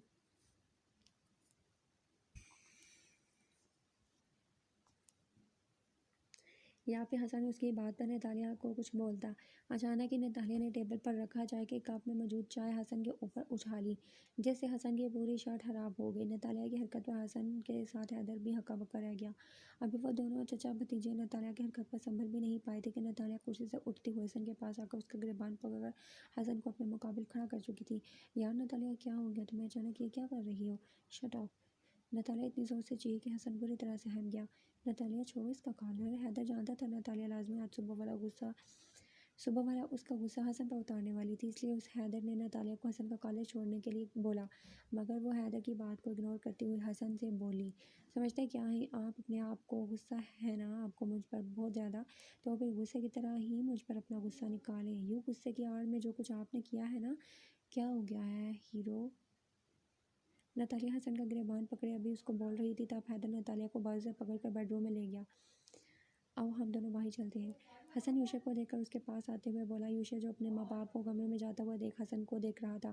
یا پھر حسن اس کی بات پر نتالیہ کو کچھ بولتا، اچانک ہی نتالیہ نے ٹیبل پر رکھا چائے کے کپ میں موجود چائے حسن کے اوپر اچھالی جس سے حسن کی پوری شرٹ خراب ہو گئی۔ نتالیہ کی حرکت پر حسن کے ساتھ حیدر بھی ہکا بکا رہ گیا۔ ابھی وہ دونوں چچا بھتیجے نتالیہ کی حرکت پر سنبھل بھی نہیں پائے تھے کہ نتالیہ کرسی سے اٹھتی ہوئی حسن کے پاس آ کر اس کا گریبان پکڑ کر حسن کو اپنے مقابل کھڑا کر چکی تھی۔ یار نتالیہ، کیا ہو گیا تمہیں اچانک، یہ کیا کر رہی ہو؟ شٹ اپ، نتالیہ اتنی زور سے چیخی کہ حسن بری طرح سے ہم گیا۔ نتالیہ چھوڑو اس کا کالر۔ حیدر جانتا تھا نتالیہ لازمی آج صبح والا اس کا غصہ حسن پر اتارنے والی تھی، اس لیے حیدر نے نتالیہ کو حسن کا کالر چھوڑنے کے لیے بولا، مگر وہ حیدر کی بات کو اگنور کرتی ہوئی حسن سے بولی، سمجھتے کیا ہیں آپ اپنے آپ کو؟ غصہ ہے نا آپ کو مجھ پر بہت زیادہ؟ تو پھر غصے کی طرح ہی مجھ پر اپنا غصہ نکالیں، یوں غصے کی آڑ میں جو کچھ آپ نے کیا ہے نا۔ کیا ہو گیا ہے ہیرو؟ نتالیہ حسن کا گریبان پکڑے ابھی اس کو بول رہی تھی تب حیدر نتالیہ کو بازو سے پکڑ کر بیڈ روم میں لے گیا۔ آؤ ہم دونوں باہر چلتے ہیں، حسن یوشا کو دیکھ کر اس کے پاس آتے ہوئے بولا۔ یوشا جو اپنے ماں باپ کو کمرے میں جاتا ہوا دیکھ حسن کو دیکھ رہا تھا۔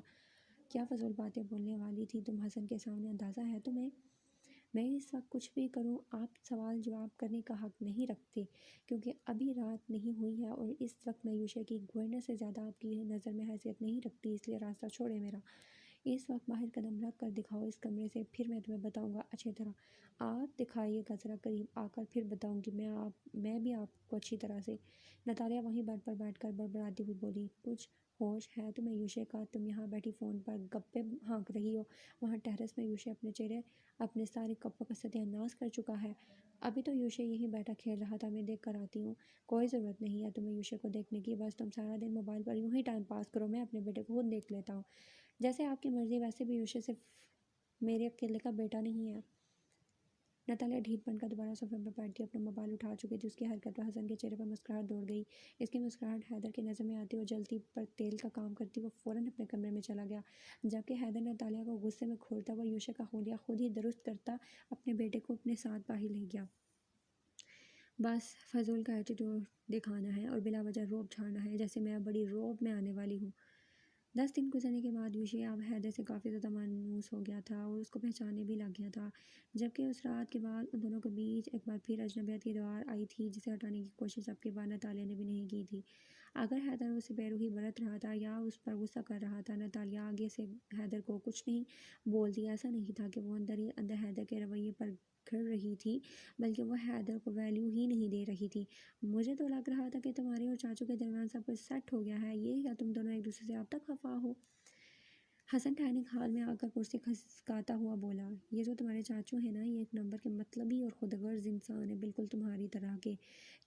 کیا فضول باتیں بولنے والی تھی تم حسن کے سامنے، اندازہ ہے تمہیں؟ میں اس وقت کچھ بھی کروں آپ سوال جواب کرنے کا حق نہیں رکھتے کیونکہ ابھی رات نہیں ہوئی ہے اور اس وقت میں یوشا کی گورنر سے زیادہ آپ کی نظر میں حیثیت نہیں رکھتی، اس لیے راستہ چھوڑے میرا۔ اس وقت باہر قدم رکھ کر دکھاؤ اس کمرے سے، پھر میں تمہیں بتاؤں گا اچھی طرح۔ آپ دکھائیے گا ذرا قریب آ کر، پھر بتاؤں گی میں بھی آپ کو اچھی طرح سے۔ نتالیہ وہیں بیڈ پر بیٹھ کر بڑبڑاتی ہوئی بولی، کچھ ہوش ہے تمہیں یوشا کا؟ تم یہاں بیٹھی فون پر گپے ہانک رہی ہو، وہاں ٹیرس میں یوشا اپنے سارے کپوں کا ستیہ ناش کر چکا ہے۔ ابھی تو یوشا یہیں بیٹھا کھیل رہا تھا، میں دیکھ کر آتی ہوں۔ کوئی ضرورت نہیں ہے تمہیں یوشا کو دیکھنے کی، بس تم سارا دن موبائل پر یوں ہی ٹائم پاس کرو، میں اپنے بیٹے کو خود دیکھ لیتا ہوں۔ جیسے آپ کی مرضی، ویسے بھی یوشا صرف میرے اکیلے کا بیٹا نہیں ہے۔ نتالیہ ڈھیٹ بن کر دوبارہ صوفے پر بیٹھ گئی، اپنا موبائل اٹھا چکی تھی۔ اس کی حرکت پر حسن کے چہرے پر مسکراہٹ دوڑ گئی۔ اس کی مسکراہٹ حیدر کی نظر میں آتی اور جلتی پر تیل کا کام کرتی وہ فوراً اپنے کمرے میں چلا گیا، جبکہ حیدر نتالیہ کو غصے میں گھورتا ہوا یوشا کا حلیہ خود ہی درست کرتا اپنے بیٹے کو اپنے ساتھ باہر لے گیا۔ بس فضول کا ایٹیٹیوڈ دکھانا ہے اور بلا وجہ روب جھاڑنا ہے، جیسے میں اب بڑی روب میں آنے والی ہوں۔ 10 دن گزرنے کے بعد یوشی اب حیدر سے کافی زیادہ مانوس ہو گیا تھا اور اس کو پہچاننے بھی لگ گیا تھا، جبکہ اس رات کے بعد ان دونوں کے بیچ ایک بار پھر اجنبیت کی دیوار آئی تھی جسے ہٹانے کی کوشش اب کی بار نتالیہ نے بھی نہیں کی تھی۔ اگر حیدر اسے بے روحی برت رہا تھا یا اس پر غصہ کر رہا تھا، نتالیہ آگے سے حیدر کو کچھ نہیں بولتی۔ ایسا نہیں تھا کہ وہ اندر ہی اندر حیدر کے رویے پر گھڑ رہی تھی، بلکہ وہ حیدر کو ویلیو ہی نہیں دے رہی تھی۔ مجھے تو لگ رہا تھا کہ تمہارے اور چاچو کے درمیان سب کچھ سیٹ ہو گیا ہے، یہ کیا تم دونوں ایک دوسرے سے اب تک خفا ہو؟ حسن ڈائننگ ہال میں آ کر کرسی کھسکاتا ہوا بولا، یہ جو تمہارے چاچو ہیں نا، یہ ایک نمبر کے مطلبی اور خود غرض انسان ہیں، بالکل تمہاری طرح کے۔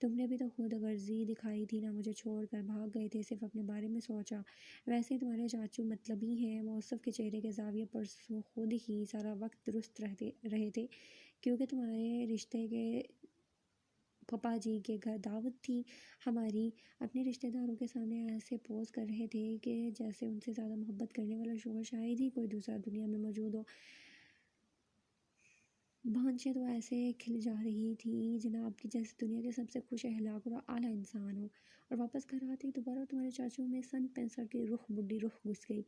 تم نے بھی تو خود غرضی دکھائی تھی نا، مجھے چھوڑ کر بھاگ گئے تھے، صرف اپنے بارے میں سوچا۔ ویسے ہی تمہارے چاچو مطلبی ہیں، موصف کے چہرے کے زاویے پر خود ہی سارا وقت درست رہے تھے، کیونکہ تمہارے رشتے کے پپا جی کے گھر دعوت تھی ہماری۔ اپنے رشتہ داروں کے سامنے ایسے پوز کر رہے تھے کہ جیسے ان سے زیادہ محبت کرنے والا شوہر شاید ہی کوئی دوسرا دنیا میں موجود ہو۔ بھانچیں تو ایسے کھل جا رہی تھی جناب کی جیسے دنیا کے سب سے خوش اخلاق اور اعلیٰ انسان ہو۔ اور واپس گھر آتے ہی دوبارہ تمہارے چاچو میں سن 65 کی بڈھی رخ گھس گئی۔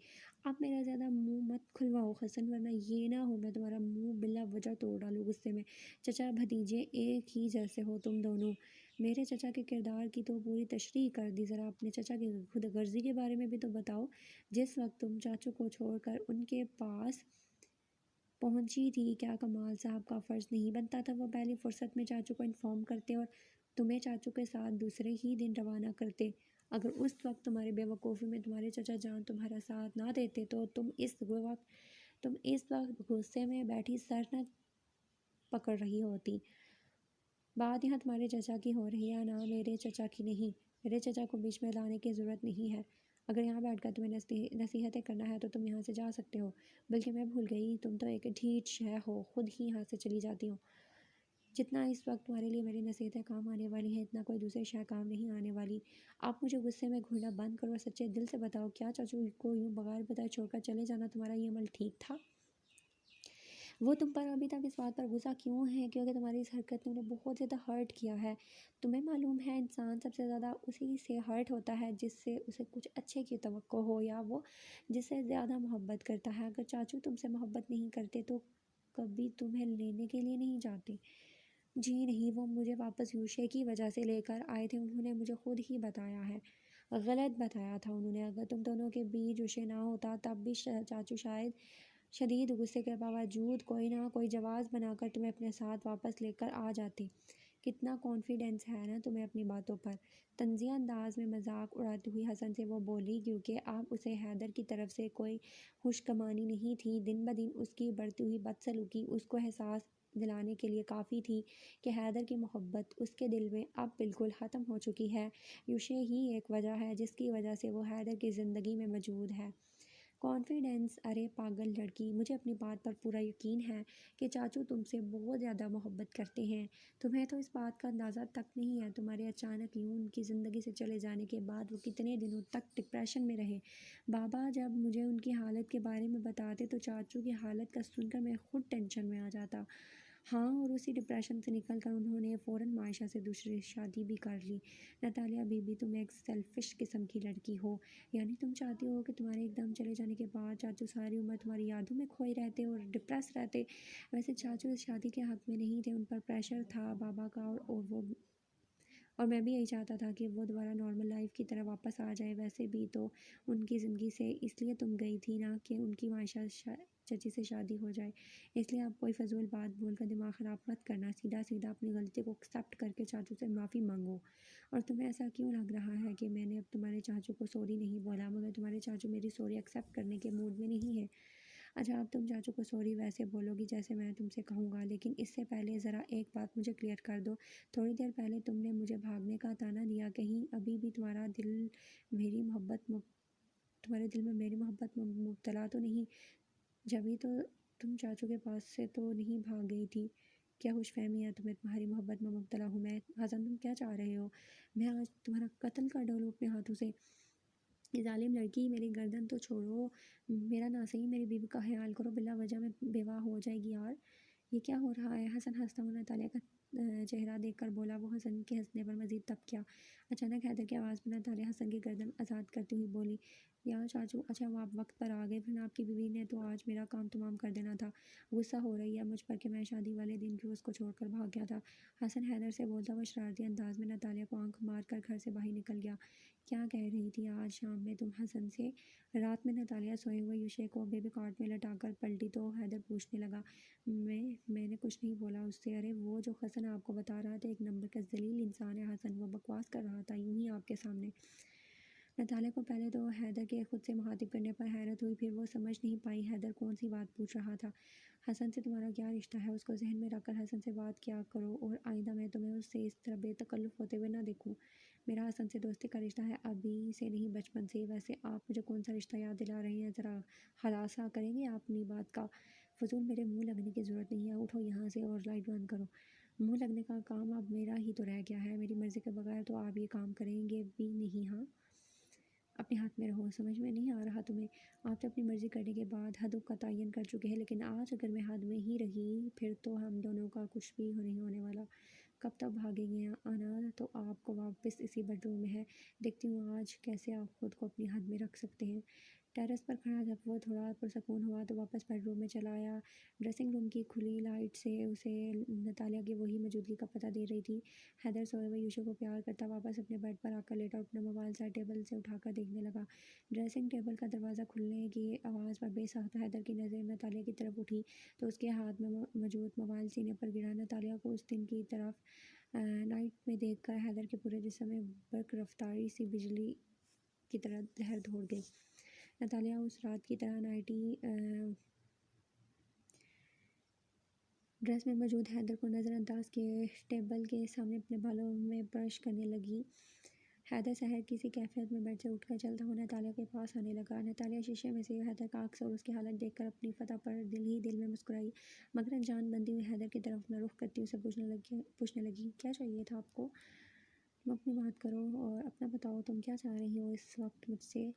اب میرا زیادہ منہ مت کھلواؤ حسن، ورنہ یہ نہ ہو میں تمہارا منہ بلا وجہ توڑ ڈالوں غصے میں۔ چچا بھتیجے ایک ہی جیسے ہو تم دونوں۔ میرے چچا کے کردار کی تو پوری تشریح کر دی، ذرا اپنے چچا کی خود غرضی کے بارے میں بھی تو بتاؤ۔ جس وقت تم چاچو کو چھوڑ کر ان کے پاس پہنچی تھی، کیا کمال صاحب کا فرض نہیں بنتا تھا وہ پہلی فرصت میں چاچو کو انفارم کرتے اور تمہیں چاچو کے ساتھ دوسرے ہی دن روانہ کرتے؟ اگر اس وقت تمہاری بے وقوفی میں تمہارے چچا جان تمہارا ساتھ نہ دیتے تو تم اس وقت غصے میں بیٹھی سر نہ پکڑ رہی ہوتی۔ بات یہاں تمہارے چچا کی ہو رہی ہے، نہ میرے چچا کی۔ نہیں، میرے چچا کو بیچ میں لانے کی ضرورت نہیں ہے۔ اگر یہاں بیٹھ کر تمہیں نصیحتیں کرنا ہے تو تم یہاں سے جا سکتے ہو۔ بلکہ میں بھول گئی، تم تو ایک ڈھیٹ شے ہو، خود ہی یہاں سے چلی جاتی ہو۔ جتنا اس وقت تمہارے لیے میری نصیحتیں کام آنے والی ہیں، اتنا کوئی دوسری شے کام نہیں آنے والی۔ آپ مجھے غصے میں گھورنا بند کرو اور سچے دل سے بتاؤ، کیا چاچو کو یوں بغیر بتائے چھوڑ کر چلے جانا تمہارا یہ عمل ٹھیک تھا؟ وہ تم پر ابھی تک اس بات پر غصہ کیوں ہے کیونکہ تمہاری اس حرکت نے انہیں بہت زیادہ ہرٹ کیا ہے۔ تمہیں معلوم ہے انسان سب سے زیادہ اسی سے ہرٹ ہوتا ہے جس سے اسے کچھ اچھے کی توقع ہو یا وہ جس سے زیادہ محبت کرتا ہے۔ اگر چاچو تم سے محبت نہیں کرتے تو کبھی تمہیں لینے کے لیے نہیں جاتے؟ جی نہیں، وہ مجھے واپس یوشے کی وجہ سے لے کر آئے تھے، انہوں نے مجھے خود ہی بتایا ہے۔ غلط بتایا تھا انہوں نے، اگر تم دونوں کے بیچ یوشے نہ ہوتا تب بھی چاچو شاید شدید غصے کے باوجود کوئی نہ کوئی جواز بنا کر تمہیں اپنے ساتھ واپس لے کر آ جاتے۔ کتنا کانفیڈنس ہے نا تمہیں اپنی باتوں پر؟ طنزیہ انداز میں مذاق اڑاتی ہوئی حسن سے وہ بولی، کیونکہ اب اسے حیدر کی طرف سے کوئی خوشگمانی نہیں تھی۔ دن بدن اس کی بڑھتی ہوئی بدسلوکی اس کو احساس دلانے کے لیے کافی تھی کہ حیدر کی محبت اس کے دل میں اب بالکل ختم ہو چکی ہے۔ یوشے ہی ایک وجہ ہے جس کی وجہ سے وہ حیدر کی زندگی میں موجود ہے۔ کانفیڈنس؟ ارے پاگل لڑکی، مجھے اپنی بات پر پورا یقین ہے کہ چاچو تم سے بہت زیادہ محبت کرتے ہیں۔ تمہیں تو اس بات کا اندازہ تک نہیں ہے، تمہارے اچانک یوں ان کی زندگی سے چلے جانے کے بعد وہ کتنے دنوں تک ڈپریشن میں رہے۔ بابا جب مجھے ان کی حالت کے بارے میں بتاتے تو چاچو کی حالت کا سن کر میں خود ٹینشن میں آ جاتا۔ ہاں، اور اسی ڈپریشن سے نکل کر انہوں نے فوراً معائشہ سے دوسری شادی بھی کر لی۔ نتالیہ بی بی، تم ایک سیلفش قسم کی لڑکی ہو، یعنی تم چاہتی ہو کہ تمہارے ایک دم چلے جانے کے بعد چاچو ساری عمر تمہاری یادوں میں کھوئے رہتے اور ڈپریس رہتے۔ ویسے چاچو اس شادی کے حق میں نہیں تھے، ان پر پریشر تھا بابا کا، اور میں بھی یہی چاہتا تھا کہ وہ دوبارہ نارمل لائف کی طرح واپس آ جائے۔ ویسے بھی تو ان کی زندگی سے اس لیے تم گئی تھی نا کہ ان کی معائشہ چچی سے شادی ہو جائے، اس لیے اب کوئی فضول بات بول کر دماغ خراب مت کرنا، سیدھا سیدھا اپنی غلطی کو ایکسیپٹ کر کے چاچو سے معافی مانگو۔ اور تمہیں ایسا کیوں لگ رہا ہے کہ میں نے اب تمہارے چاچو کو سوری نہیں بولا؟ مگر تمہارے چاچو میری سوری ایکسیپٹ کرنے کے موڈ میں نہیں ہے۔ اچھا، اب تم چاچو کو سوری ویسے بولو گی جیسے میں تم سے کہوں گا، لیکن اس سے پہلے ذرا ایک بات مجھے کلیئر کر دو۔ تھوڑی دیر پہلے تم نے مجھے بھاگنے کا طعنہ دیا، کہیں ابھی بھی تمہارے دل میں میری محبت میں مبتلا تو نہیں؟ جبھی تو تم چاچو کے پاس سے تو نہیں بھاگ گئی تھی؟ کیا خوش فہمی ہے تمہیں؟ تمہاری محبت میں مبتلا ہوں میں۔ حسن تم کیا چاہ رہے ہو؟ میں آج تمہارا قتل کر ڈالوں اپنے ہاتھوں سے؟ یہ ظالم لڑکی، میری گردن تو چھوڑو، میرا نہ صحیح میری بیوی کا خیال کرو، بلا وجہ میں بیوہ ہو جائے گی یار۔ یہ کیا ہو رہا ہے؟ حسن ہنستا ہوا ناتالیہ کا چہرہ دیکھ کر بولا۔ وہ حسن کے ہنسنے پر مزید تب کیا۔ اچانک حیدر کی آواز میں ناتالیہ حسن کی گردن آزاد کرتی ہوئی بولی، یار چاچو، اچھا وہ آپ وقت پر آ گئے، ورنہ آپ کی بیوی نے تو آج میرا کام تمام کر دینا تھا۔ غصہ ہو رہی ہے مجھ پر کہ میں شادی والے دن کیوں اس کو چھوڑ کر بھاگ گیا تھا؟ حسن حیدر سے بولتا ہوا شرارتی انداز میں ناتالیہ کو آنکھ مار کر گھر سے باہر نکل گیا۔ کیا کہہ رہی تھی آج شام میں تم حسن سے؟ رات میں ناتالیہ سوئے ہوئے یوشے کو بیبی کارٹ میں لٹا کر پلٹی تو حیدر پوچھنے لگا، میں نے کچھ نہیں بولا اس سے۔ ارے وہ جو حسن آپ کو بتا رہا تھا ایک نمبر کا ذلیل انسان ہے حسن، وہ بکواس کر رہا تھا یوں ہی آپ کے سامنے۔ ناتالیہ کو پہلے تو حیدر کے خود سے مخاطب کرنے پر حیرت ہوئی، پھر وہ سمجھ نہیں پائی حیدر کون سی بات پوچھ رہا تھا۔ حسن سے تمہارا کیا رشتہ ہے؟ اس کو ذہن میں رکھ کر حسن سے بات کیا کرو، اور آئندہ میں تمہیں اس سے اس طرح بے تکلف ہوتے ہوئے نہ دیکھوں۔ میرا حسن سے دوستی کا رشتہ ہے، ابھی سے نہیں بچپن سے۔ ویسے آپ مجھے کون سا رشتہ یاد دلا رہے ہیں؟ ذرا خلاصہ کریں گے آپ اپنی بات کا؟ فضول میرے منہ لگنے کی ضرورت نہیں ہے، اٹھو یہاں سے اور لائٹ بند کرو۔ منہ لگنے کا کام اب میرا ہی تو رہ گیا ہے، میری مرضی کے بغیر تو آپ یہ کام کریں گے بھی نہیں۔ ہاں اپنے ہاتھ میں رہو، سمجھ میں نہیں آ رہا تمہیں؟ آپ تو اپنی مرضی کرنے کے بعد حدوں کا تعین کر چکے ہیں، لیکن آج اگر میں حد میں ہی رہی پھر تو ہم دونوں کا کچھ بھی نہیں ہونے والا۔ کب تک بھاگیں گے؟ آنا تو آپ کو واپس اسی بیڈ روم میں ہے، دیکھتی ہوں آج کیسے آپ خود کو اپنی حد میں رکھ سکتے ہیں۔ ٹیرس پر کھڑا جب وہ تھوڑا پرسکون ہوا تو واپس بیڈ روم میں چلا آیا۔ ڈریسنگ روم کی کھلی لائٹ سے اسے ناتالیہ کی وہی موجودگی کا پتہ دے رہی تھی۔ حیدر سوئے ہوئے یوشے کو پیار کرتا واپس اپنے بیڈ پر آ کر لیٹا اور اپنا موبائل سائڈ ٹیبل سے اٹھا کر دیکھنے لگا۔ ڈریسنگ ٹیبل کا دروازہ کھلنے کی آواز پر بے ساختہ حیدر کی نظر ناتالیہ کی طرف اٹھی تو اس کے ہاتھ میں موجود موبائل سینے پر گرا۔ ناتالیہ کو اس دن کی طرف نائٹ میں دیکھ کر حیدر کے پورے جسم میں برق رفتاری سی بجلی کی طرح لہر دوڑ گئی۔ ناتالیہ اس رات کی طرح نائٹی ڈریس میں موجود حیدر کو نظر انداز کیے ٹیبل کے سامنے اپنے بالوں میں برش کرنے لگی۔ حیدر سحر کسی کیفیت میں بیڈ سے اٹھ کر چلتا ہوا ناتالیہ کے پاس آنے لگا۔ ناتالیہ شیشے میں سے حیدر کا عکس اور اس کی حالت دیکھ کر اپنی فتح پر دل ہی دل میں مسکرائی، مگر جان بندی ہوئی حیدر کی طرف اپنا رخ کرتی اسے پوچھنے لگی، کیا چاہیے تھا آپ کو؟ تم اپنی بات کرو اور اپنا بتاؤ، تم کیا چاہ رہی ہو اس وقت مجھ سے؟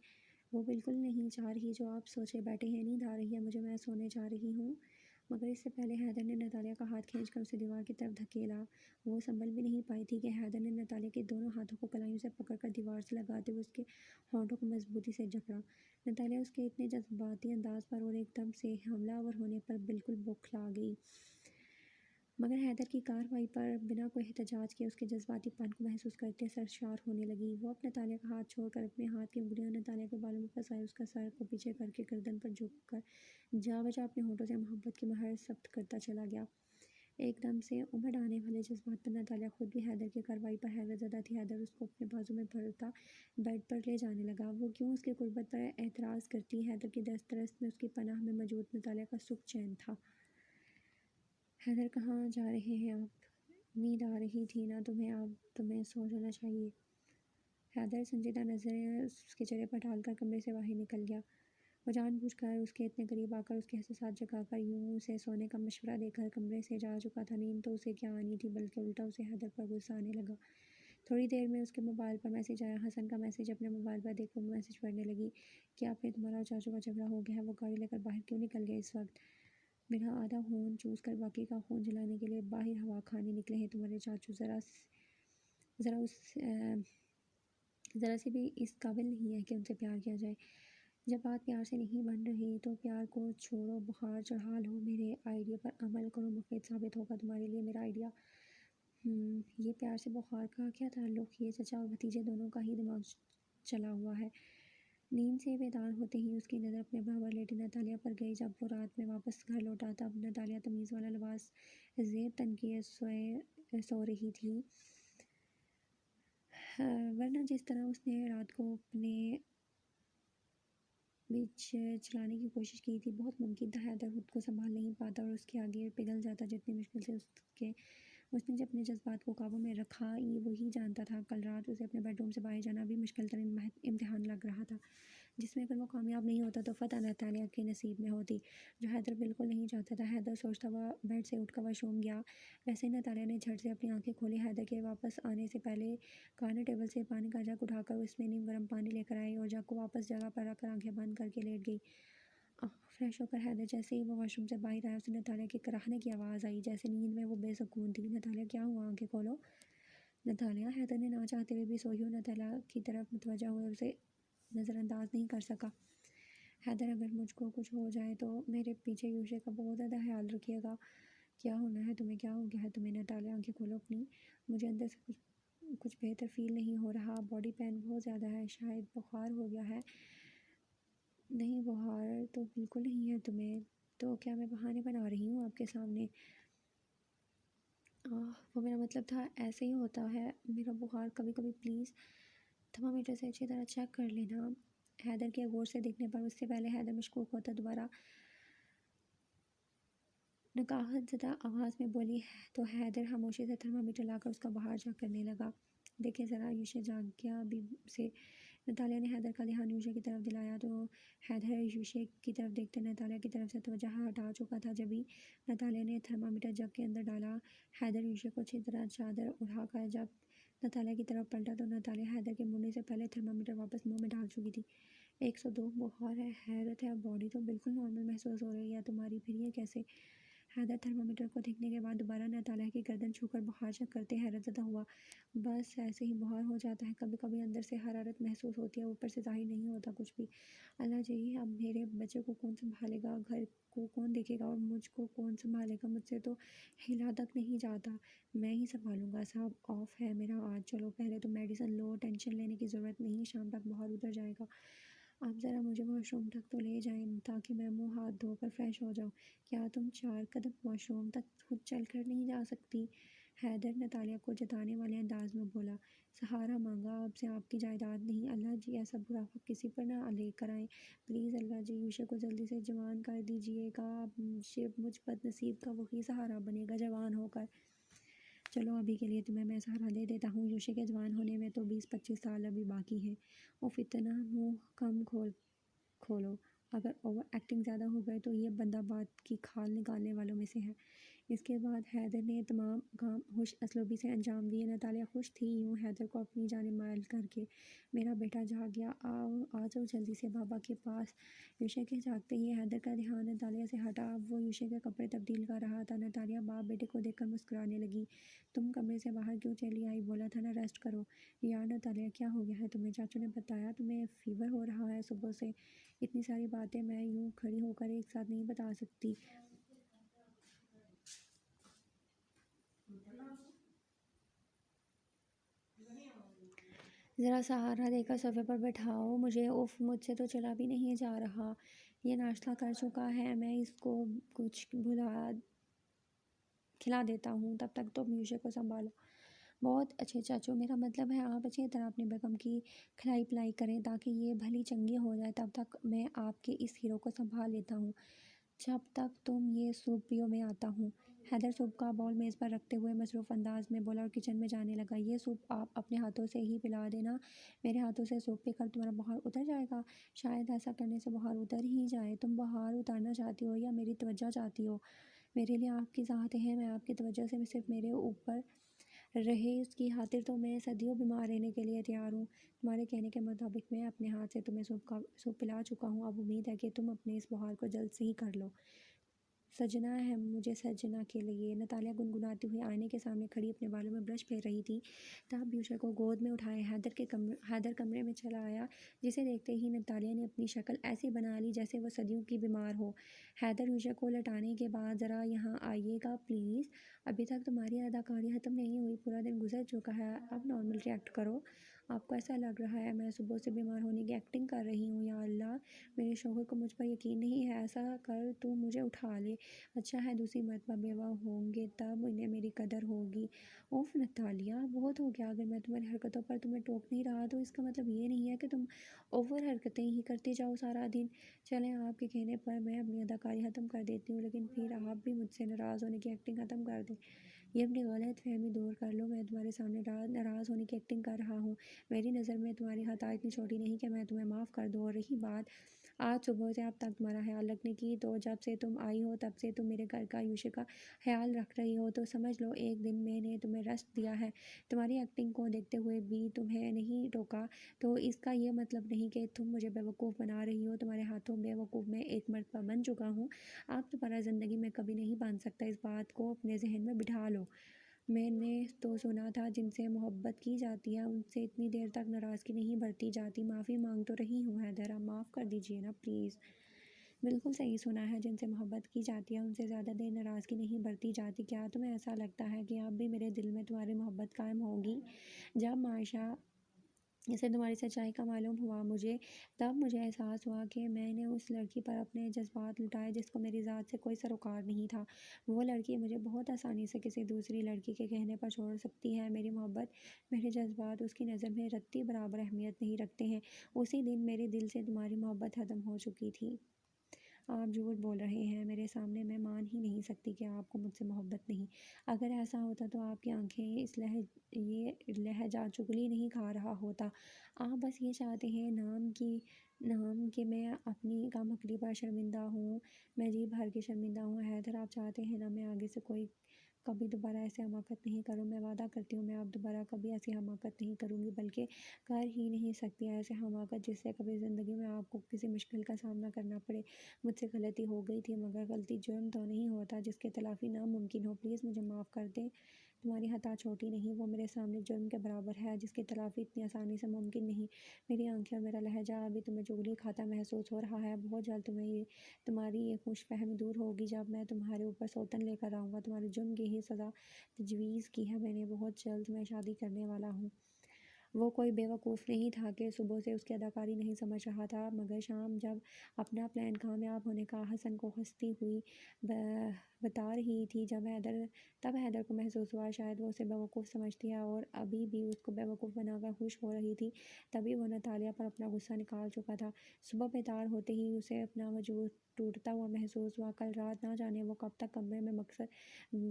وہ بالکل نہیں چاہ رہی جو آپ سوچے بیٹھے ہیں، نیند آ رہی ہے مجھے، میں سونے جا رہی ہوں۔ مگر اس سے پہلے حیدر نے ناتالیہ کا ہاتھ کھینچ کر اسے دیوار کی طرف دھکیلا۔ وہ سنبھل بھی نہیں پائی تھی کہ حیدر نے ناتالیہ کے دونوں ہاتھوں کو کلائیوں سے پکڑ کر دیوار سے لگاتے ہوئے اس کے ہونٹوں کو مضبوطی سے جکڑا۔ ناتالیہ اس کے اتنے جذباتی انداز پر اور ایک دم سے حملہ آور ہونے پر بالکل بوکھلا گئی، مگر حیدر کی کارروائی پر بنا کوئی احتجاج کیے اس کے جذباتی پن کو محسوس کرتے سرشار ہونے لگی۔ وہ اب ناتالیہ کا ہاتھ چھوڑ کر اپنے ہاتھ کی انگلیاں ناتالیہ کے بالوں میں پھنسائے اس کا سر کو پیچھے کر کے گردن پر جھک کر جا بجا اپنے ہونٹوں سے محبت کی مہر ثبت کرتا چلا گیا۔ ایک دم سے امڑ آنے والے جذبات پر ناتالیہ خود بھی حیدر کی کارروائی پر حیرت زدہ تھی۔ حیدر اس کو اپنے بازو میں بھرتا بیڈ پر لے جانے لگا۔ وہ کیوں اس کی قربت پر اعتراض کرتی؟ حیدر کی دست رست میں اس کی پناہ میں موجود ناتالیہ کا سکھ چین تھا۔ حیدر کہاں جا رہے ہیں آپ؟ نیند آ رہی تھی نا تمہیں، اب تمہیں سو جانا چاہیے۔ حیدر سنجیدہ نظریں اس کے چہرے پر ڈال کر کمرے سے باہر نکل گیا۔ وہ جان بوجھ کر اس کے اتنے قریب آ کر اس کے احساسات جگا کر یوں اسے سونے کا مشورہ دے کر کمرے سے جا چکا تھا۔ نیند تو اسے کیا آنی تھی، بلکہ الٹا اسے حیدر پر غصہ آنے لگا۔ تھوڑی دیر میں اس کے موبائل پر میسج آیا، حسن کا میسج۔ اپنے موبائل پر دیکھ وہ میسج پڑھنے لگی، کیا پھر تمہارا اور چاچو کا جھگڑا ہو گیا ہے؟ وہ گاڑی لے کر باہر کیوں نکل گئے اس وقت؟ میرا آدھا خون چوس کر باقی کا خون جلانے کے لیے باہر ہوا کھانے نکلے ہیں تمہارے چاچو۔ ذرا سے بھی اس قابل نہیں ہے کہ ان سے پیار کیا جائے۔ جب بات پیار سے نہیں بن رہی تو پیار کو چھوڑو، بخار چڑھا لو، میرے آئیڈیا پر عمل کرو، مفید ثابت ہوگا تمہارے لیے میرا آئیڈیا۔ یہ پیار سے بخار کا کیا تعلق؟ یہ چچا اور بھتیجے دونوں کا ہی دماغ چلا ہوا ہے۔ نیند سے بیدار ہوتے ہی اس کی نظر اپنے برابر لیٹی ناتالیہ پر گئی۔ جب وہ رات میں واپس گھر لوٹا تب ناتالیہ تمیز والا لباس زیب تن کیے سو رہی تھی، ورنہ جس طرح اس نے رات کو اپنے بیچ چلانے کی کوشش کی تھی بہت ممکن تھا حیدر خود کو سنبھال نہیں پاتا اور اس کے آگے پگھل جاتا۔ جتنی مشکل سے اس کے اس نے جب اپنے جذبات کو قابو میں رکھا یہ وہی جانتا تھا کل رات اسے اپنے بیڈ روم سے باہر جانا بھی مشکل ترین امتحان لگ رہا تھا، جس میں اگر وہ کامیاب نہیں ہوتا تو فتح نتالیہ کے نصیب میں ہوتی، جو حیدر بالکل نہیں چاہتا تھا۔ حیدر سوچتا ہوا بیڈ سے اٹھ کر واش روم گیا۔ ویسے ہی نتالیہ نے جھٹ سے اپنی آنکھیں کھولی۔ حیدر کے واپس آنے سے پہلے کارنر ٹیبل سے پانی کا جگ اٹھا کر اس میں نیم گرم پانی لے کر آئی اور جگ کو واپس جگہ پر رکھ کر آنکھیں بند کر کے لیٹ گئی۔ فریش ہو کر حیدر جیسے ہی وہ واش روم سے باہر آیا اسے نتالیہ کی کراہنے کی آواز آئی، جیسے نیند میں وہ بے سکون تھی۔ نتالیہ کیا ہوا؟ آنکھیں کھولو نتالیہ۔ حیدر نے نہ چاہتے ہوئے بھی سوئی ہوئی نتالیہ کی طرف متوجہ ہوئے اسے نظر انداز نہیں کر سکا۔ حیدر اگر مجھ کو کچھ ہو جائے تو میرے پیچھے یوشے کا بہت زیادہ خیال رکھیے گا۔ کیا ہونا ہے تمہیں؟ کیا ہو گیا ہے تمہیں؟ نتالیہ آنکھیں کھولو اپنی۔ مجھے اندر سے کچھ بہتر فیل نہیں ہو رہا، باڈی پین بہت زیادہ ہے، شاید بخار ہو گیا ہے۔ نہیں بخار تو بالکل نہیں ہے تمہیں، تو کیا میں بہانے بنا رہی ہوں آپ کے سامنے؟ وہ میرا مطلب تھا ایسے ہی ہوتا ہے میرا بخار کبھی کبھی، پلیز تھرمامیٹر سے اچھی طرح چیک کر لینا۔ حیدر کے غور سے دیکھنے پر اس سے پہلے حیدر مشکوک ہوتا دوبارہ نکاہت زدہ آواز میں بولی تو حیدر خاموشی سے تھرمامیٹر لا کر اس کا بخار چیک کرنے لگا۔ دیکھیں ذرا یوشے جاگ گیا ابھی سے۔ نتالیہ نے حیدر کا دھیان یوشے کی طرف دلایا تو حیدر یوشے کی طرف دیکھتے نتالیہ کی طرف سے توجہ ہٹا چکا تھا۔ جبھی نتالیہ نے تھرمامیٹر جگ کے اندر ڈالا، حیدر یوشے کو اچھی طرح چادر اڑا کر جب نتالیہ کی طرف پلٹا تو نتالیہ حیدر کے مرنے سے پہلے تھرمامیٹر واپس منہ میں ڈال چکی تھی۔ 102 بخار ہے، حیرت ہے، باڈی تو بالکل نارمل محسوس ہو رہی ہے تمہاری، پھر یہ کیسے؟ حیدر تھرمامیٹر کو دیکھنے کے بعد دوبارہ نتالیہ کی گردن چھو کر بخار چیک کرتے حیرت زدہ ہوا۔ بس ایسے ہی بخار ہو جاتا ہے کبھی کبھی، اندر سے حرارت محسوس ہوتی ہے، اوپر سے ظاہر نہیں ہوتا کچھ بھی۔ اللہ جی، اب میرے بچے کو کون سنبھالے گا، گھر کو کون دیکھے گا اور مجھ کو کون سنبھالے گا؟ مجھ سے تو ہلا تک نہیں جاتا۔ میں ہی سنبھالوں گا، صاحب آف ہے میرا آج۔ چلو پہلے تو میڈیسن لو، ٹینشن لینے کی ضرورت نہیں، شام تک بخار اتر جائے گا۔ آپ ذرا مجھے واش روم تک تو لے جائیں تاکہ میں منہ ہاتھ دھو کر فریش ہو جاؤں۔ کیا تم 4 قدم واش روم تک خود چل کر نہیں جا سکتی؟ حیدر نتالیہ کو جتانے والے انداز میں بولا۔ سہارا مانگا آپ سے، آپ کی جائیداد نہیں۔ اللہ جی، ایسا برا وقت کسی پر نہ لے کر آئیں پلیز۔ اللہ جی، یوشے کو جلدی سے جوان کر دیجیے گا، مجھ بد نصیب کا وہی سہارا بنے گا جوان ہو کر۔ چلو ابھی کے لیے تمہیں میں سہارا دے دیتا ہوں، یوشے کے جوان ہونے میں تو 20-25 سال ابھی باقی ہیں۔ اوف، اتنا منہ کم کھولو، اگر اوور ایکٹنگ زیادہ ہو گئے تو یہ بندہ بات کی کھال نکالنے والوں میں سے ہے۔ اس کے بعد حیدر نے تمام کام ہوش اسلوبی سے انجام دیے۔ نتالیہ خوش تھی یوں حیدر کو اپنی جانب مائل کر کے۔ میرا بیٹا جاگ گیا، آ جاؤ جلدی سے بابا کے پاس۔ یوشے کے جاگتے ہی حیدر کا دھیان نتالیہ سے ہٹا، اب وہ یوشے کے کپڑے تبدیل کر رہا تھا۔ نتالیہ باپ بیٹے کو دیکھ کر مسکرانے لگی۔ تم کمرے سے باہر کیوں چلی آئی؟ بولا تھا نا ریسٹ کرو۔ یار نتالیہ کیا ہو گیا ہے تمہیں؟ چاچو نے بتایا تمہیں فیور ہو رہا ہے صبح سے؟ اتنی ساری باتیں میں یوں کھڑی ہو کر ایک ساتھ نہیں بتا سکتی۔ ذرا سہارا دے کر صوفے پر بٹھاؤ مجھے۔ اوف، مجھ سے تو چلا بھی نہیں جا رہا۔ یہ ناشتہ کر چکا ہے، میں اس کو کچھ کھلا دیتا ہوں، تب تک تم یوشے کو سنبھالو۔ بہت اچھے چاچو، میرا مطلب ہے آپ اچھی طرح اپنی بیگم کی کھلائی پلائی کریں تاکہ یہ بھلی چنگی ہو جائے، تب تک میں آپ کے اس ہیرو کو سنبھال لیتا ہوں۔ جب تک تم یہ سوپ پیو میں آتا ہوں۔ حیدر سوپ کا باؤل میز پر رکھتے ہوئے مصروف انداز میں بولا اور کچن میں جانے لگا۔ یہ سوپ آپ اپنے ہاتھوں سے ہی پلا دینا، میرے ہاتھوں سے سوپ پی کر تمہارا بخار اتر جائے گا۔ شاید ایسا کرنے سے بخار اتر ہی جائے۔ تم بخار اتارنا چاہتی ہو یا میری توجہ چاہتی ہو؟ میرے لیے آپ کی ذات ہے، میں آپ کی توجہ سے صرف میرے اوپر رہے اس کی خاطر تو میں صدیوں بیمار رہنے کے لیے تیار ہوں۔ تمہارے کہنے کے مطابق میں اپنے ہاتھ سے تمہیں سوپ پلا چکا ہوں، اب امید ہے کہ تم اپنے اس بخار کو جلد صحیح کر لو۔ سجنا ہے مجھے سجنا کے لیے۔ نتالیہ گنگناتی ہوئی آئینے کے سامنے کھڑی اپنے بالوں میں برش پھیر رہی تھی۔ تب یوشے کو گود میں اٹھائے حیدر کمرے میں چلا آیا، جسے دیکھتے ہی نتالیہ نے اپنی شکل ایسی بنا لی جیسے وہ صدیوں کی بیمار ہو۔ حیدر یوشے کو لٹانے کے بعد، ذرا یہاں آئیے گا پلیز، ابھی تک تمہاری اداکاری ختم نہیں ہوئی، پورا دن گزر چکا ہے، اب نارمل ریئیکٹ کرو۔ آپ کو ایسا لگ رہا ہے میں صبح سے بیمار ہونے کی ایکٹنگ کر رہی ہوں؟ یا اللہ، میرے شوہر کو مجھ پر یقین نہیں ہے، ایسا کر تو مجھے اٹھا لے۔ اچھا ہے دوسری مرتبہ بیوہ ہوں گے تب انہیں میری قدر ہوگی۔ اوف نتالیہ، بہت ہو گیا، اگر میں تمہاری حرکتوں پر تمہیں ٹوک نہیں رہا تو اس کا مطلب یہ نہیں ہے کہ تم اوور حرکتیں ہی کرتی جاؤ سارا دن۔ چلیں آپ کے کہنے پر میں اپنی اداکاری ختم کر دیتی ہوں، لیکن پھر آپ بھی مجھ سے ناراض ہونے کی ایکٹنگ ختم کر دیں۔ یہ اپنی غلط فہمی دور کر لو، میں تمہارے سامنے ناراض ہونے کی ایکٹنگ کر رہا ہوں۔ میری نظر میں تمہاری خطا اتنی چھوٹی نہیں کہ میں تمہیں معاف کر دوں۔ اور رہی بات آج صبح سے اب تک تمہارا خیال رکھنے کی، تو جب سے تم آئی ہو تب سے تم میرے گھر کا یوشے کا خیال رکھ رہی ہو، تو سمجھ لو ایک دن میں نے تمہیں رشک دیا ہے۔ تمہاری ایکٹنگ کو دیکھتے ہوئے بھی تمہیں نہیں ٹوکا، تو اس کا یہ مطلب نہیں کہ تم مجھے بیوقوف بنا رہی ہو۔ تمہارے ہاتھوں بیوقوف میں ایک مرتبہ بن چکا ہوں، اب دوبارہ زندگی میں کبھی نہیں بن سکتا۔ اس بات کو اپنے ذہن میں بٹھا لو۔ میں نے تو سنا تھا جن سے محبت کی جاتی ہے ان سے اتنی دیر تک ناراضگی نہیں برتی جاتی۔ معافی مانگ تو رہی ہوں حیدر، اب معاف کر دیجیے نا پلیز۔ بالکل صحیح سنا ہے، جن سے محبت کی جاتی ہے ان سے زیادہ دیر ناراضگی نہیں برتی جاتی۔ کیا تمہیں ایسا لگتا ہے کہ اب بھی میرے دل میں تمہاری محبت قائم ہوگی؟ جب معائشہ سے تمہاری سچائی کا معلوم ہوا مجھے، تب مجھے احساس ہوا کہ میں نے اس لڑکی پر اپنے جذبات لٹائے جس کو میری ذات سے کوئی سروکار نہیں تھا۔ وہ لڑکی مجھے بہت آسانی سے کسی دوسری لڑکی کے کہنے پر چھوڑ سکتی ہے۔ میری محبت، میرے جذبات اس کی نظر میں رتی برابر اہمیت نہیں رکھتے ہیں۔ اسی دن میرے دل سے تمہاری محبت ختم ہو چکی تھی۔ آپ جھوٹ بول رہے ہیں میرے سامنے، میں مان ہی نہیں سکتی کہ آپ کو مجھ سے محبت نہیں۔ اگر ایسا ہوتا تو آپ کی آنکھیں یہ لہجہ چگلی نہیں کھا رہا ہوتا۔ آپ بس یہ چاہتے ہیں نام کہ میں اپنی کم عقلی پر شرمندہ ہوں۔ میں جی بھر کے شرمندہ ہوں حیدر، آپ چاہتے ہیں نا میں آگے سے کبھی دوبارہ ایسے حماقت نہیں کروں۔ میں وعدہ کرتی ہوں میں اب دوبارہ کبھی ایسی حماقت نہیں کروں گی، بلکہ کر ہی نہیں سکتی ایسے حماقت جس سے کبھی زندگی میں آپ کو کسی مشکل کا سامنا کرنا پڑے۔ مجھ سے غلطی ہو گئی تھی، مگر غلطی جرم تو نہیں ہوتا جس کی تلافی ناممکن ہو۔ پلیز مجھے معاف کر دیں۔ تمہاری خطا چھوٹی نہیں، وہ میرے سامنے جرم کے برابر ہے جس کی تلافی اتنی آسانی سے ممکن نہیں۔ میری آنکھیں اور میرا لہجہ ابھی تمہیں چغلی کھاتا محسوس ہو رہا ہے۔ بہت جلد تمہاری یہ خوش فہمی دور ہوگی جب میں تمہارے اوپر سوتن لے کر آؤں گا۔ تمہارے جرم کی ہی سزا تجویز کی ہے میں نے۔ بہت جلد میں شادی کرنے والا ہوں۔ وہ کوئی بیوقوف نہیں تھا کہ صبح سے اس کی اداکاری نہیں سمجھ رہا تھا، مگر شام جب اپنا پلان کامیاب ہونے کا حسن کو ہنستی ہوئی بتا رہی تھی، تب حیدر کو محسوس ہوا شاید وہ اسے بیوقوف سمجھتی ہے اور ابھی بھی اس کو بیوقوف بنا کر خوش ہو رہی تھی۔ تبھی وہ نتالیہ پر اپنا غصہ نکال چکا تھا۔ صبح بیدار ہوتے ہی اسے اپنا وجود ٹوٹتا ہوا محسوس ہوا۔ کل رات نہ جانے وہ کب تک کمرے میں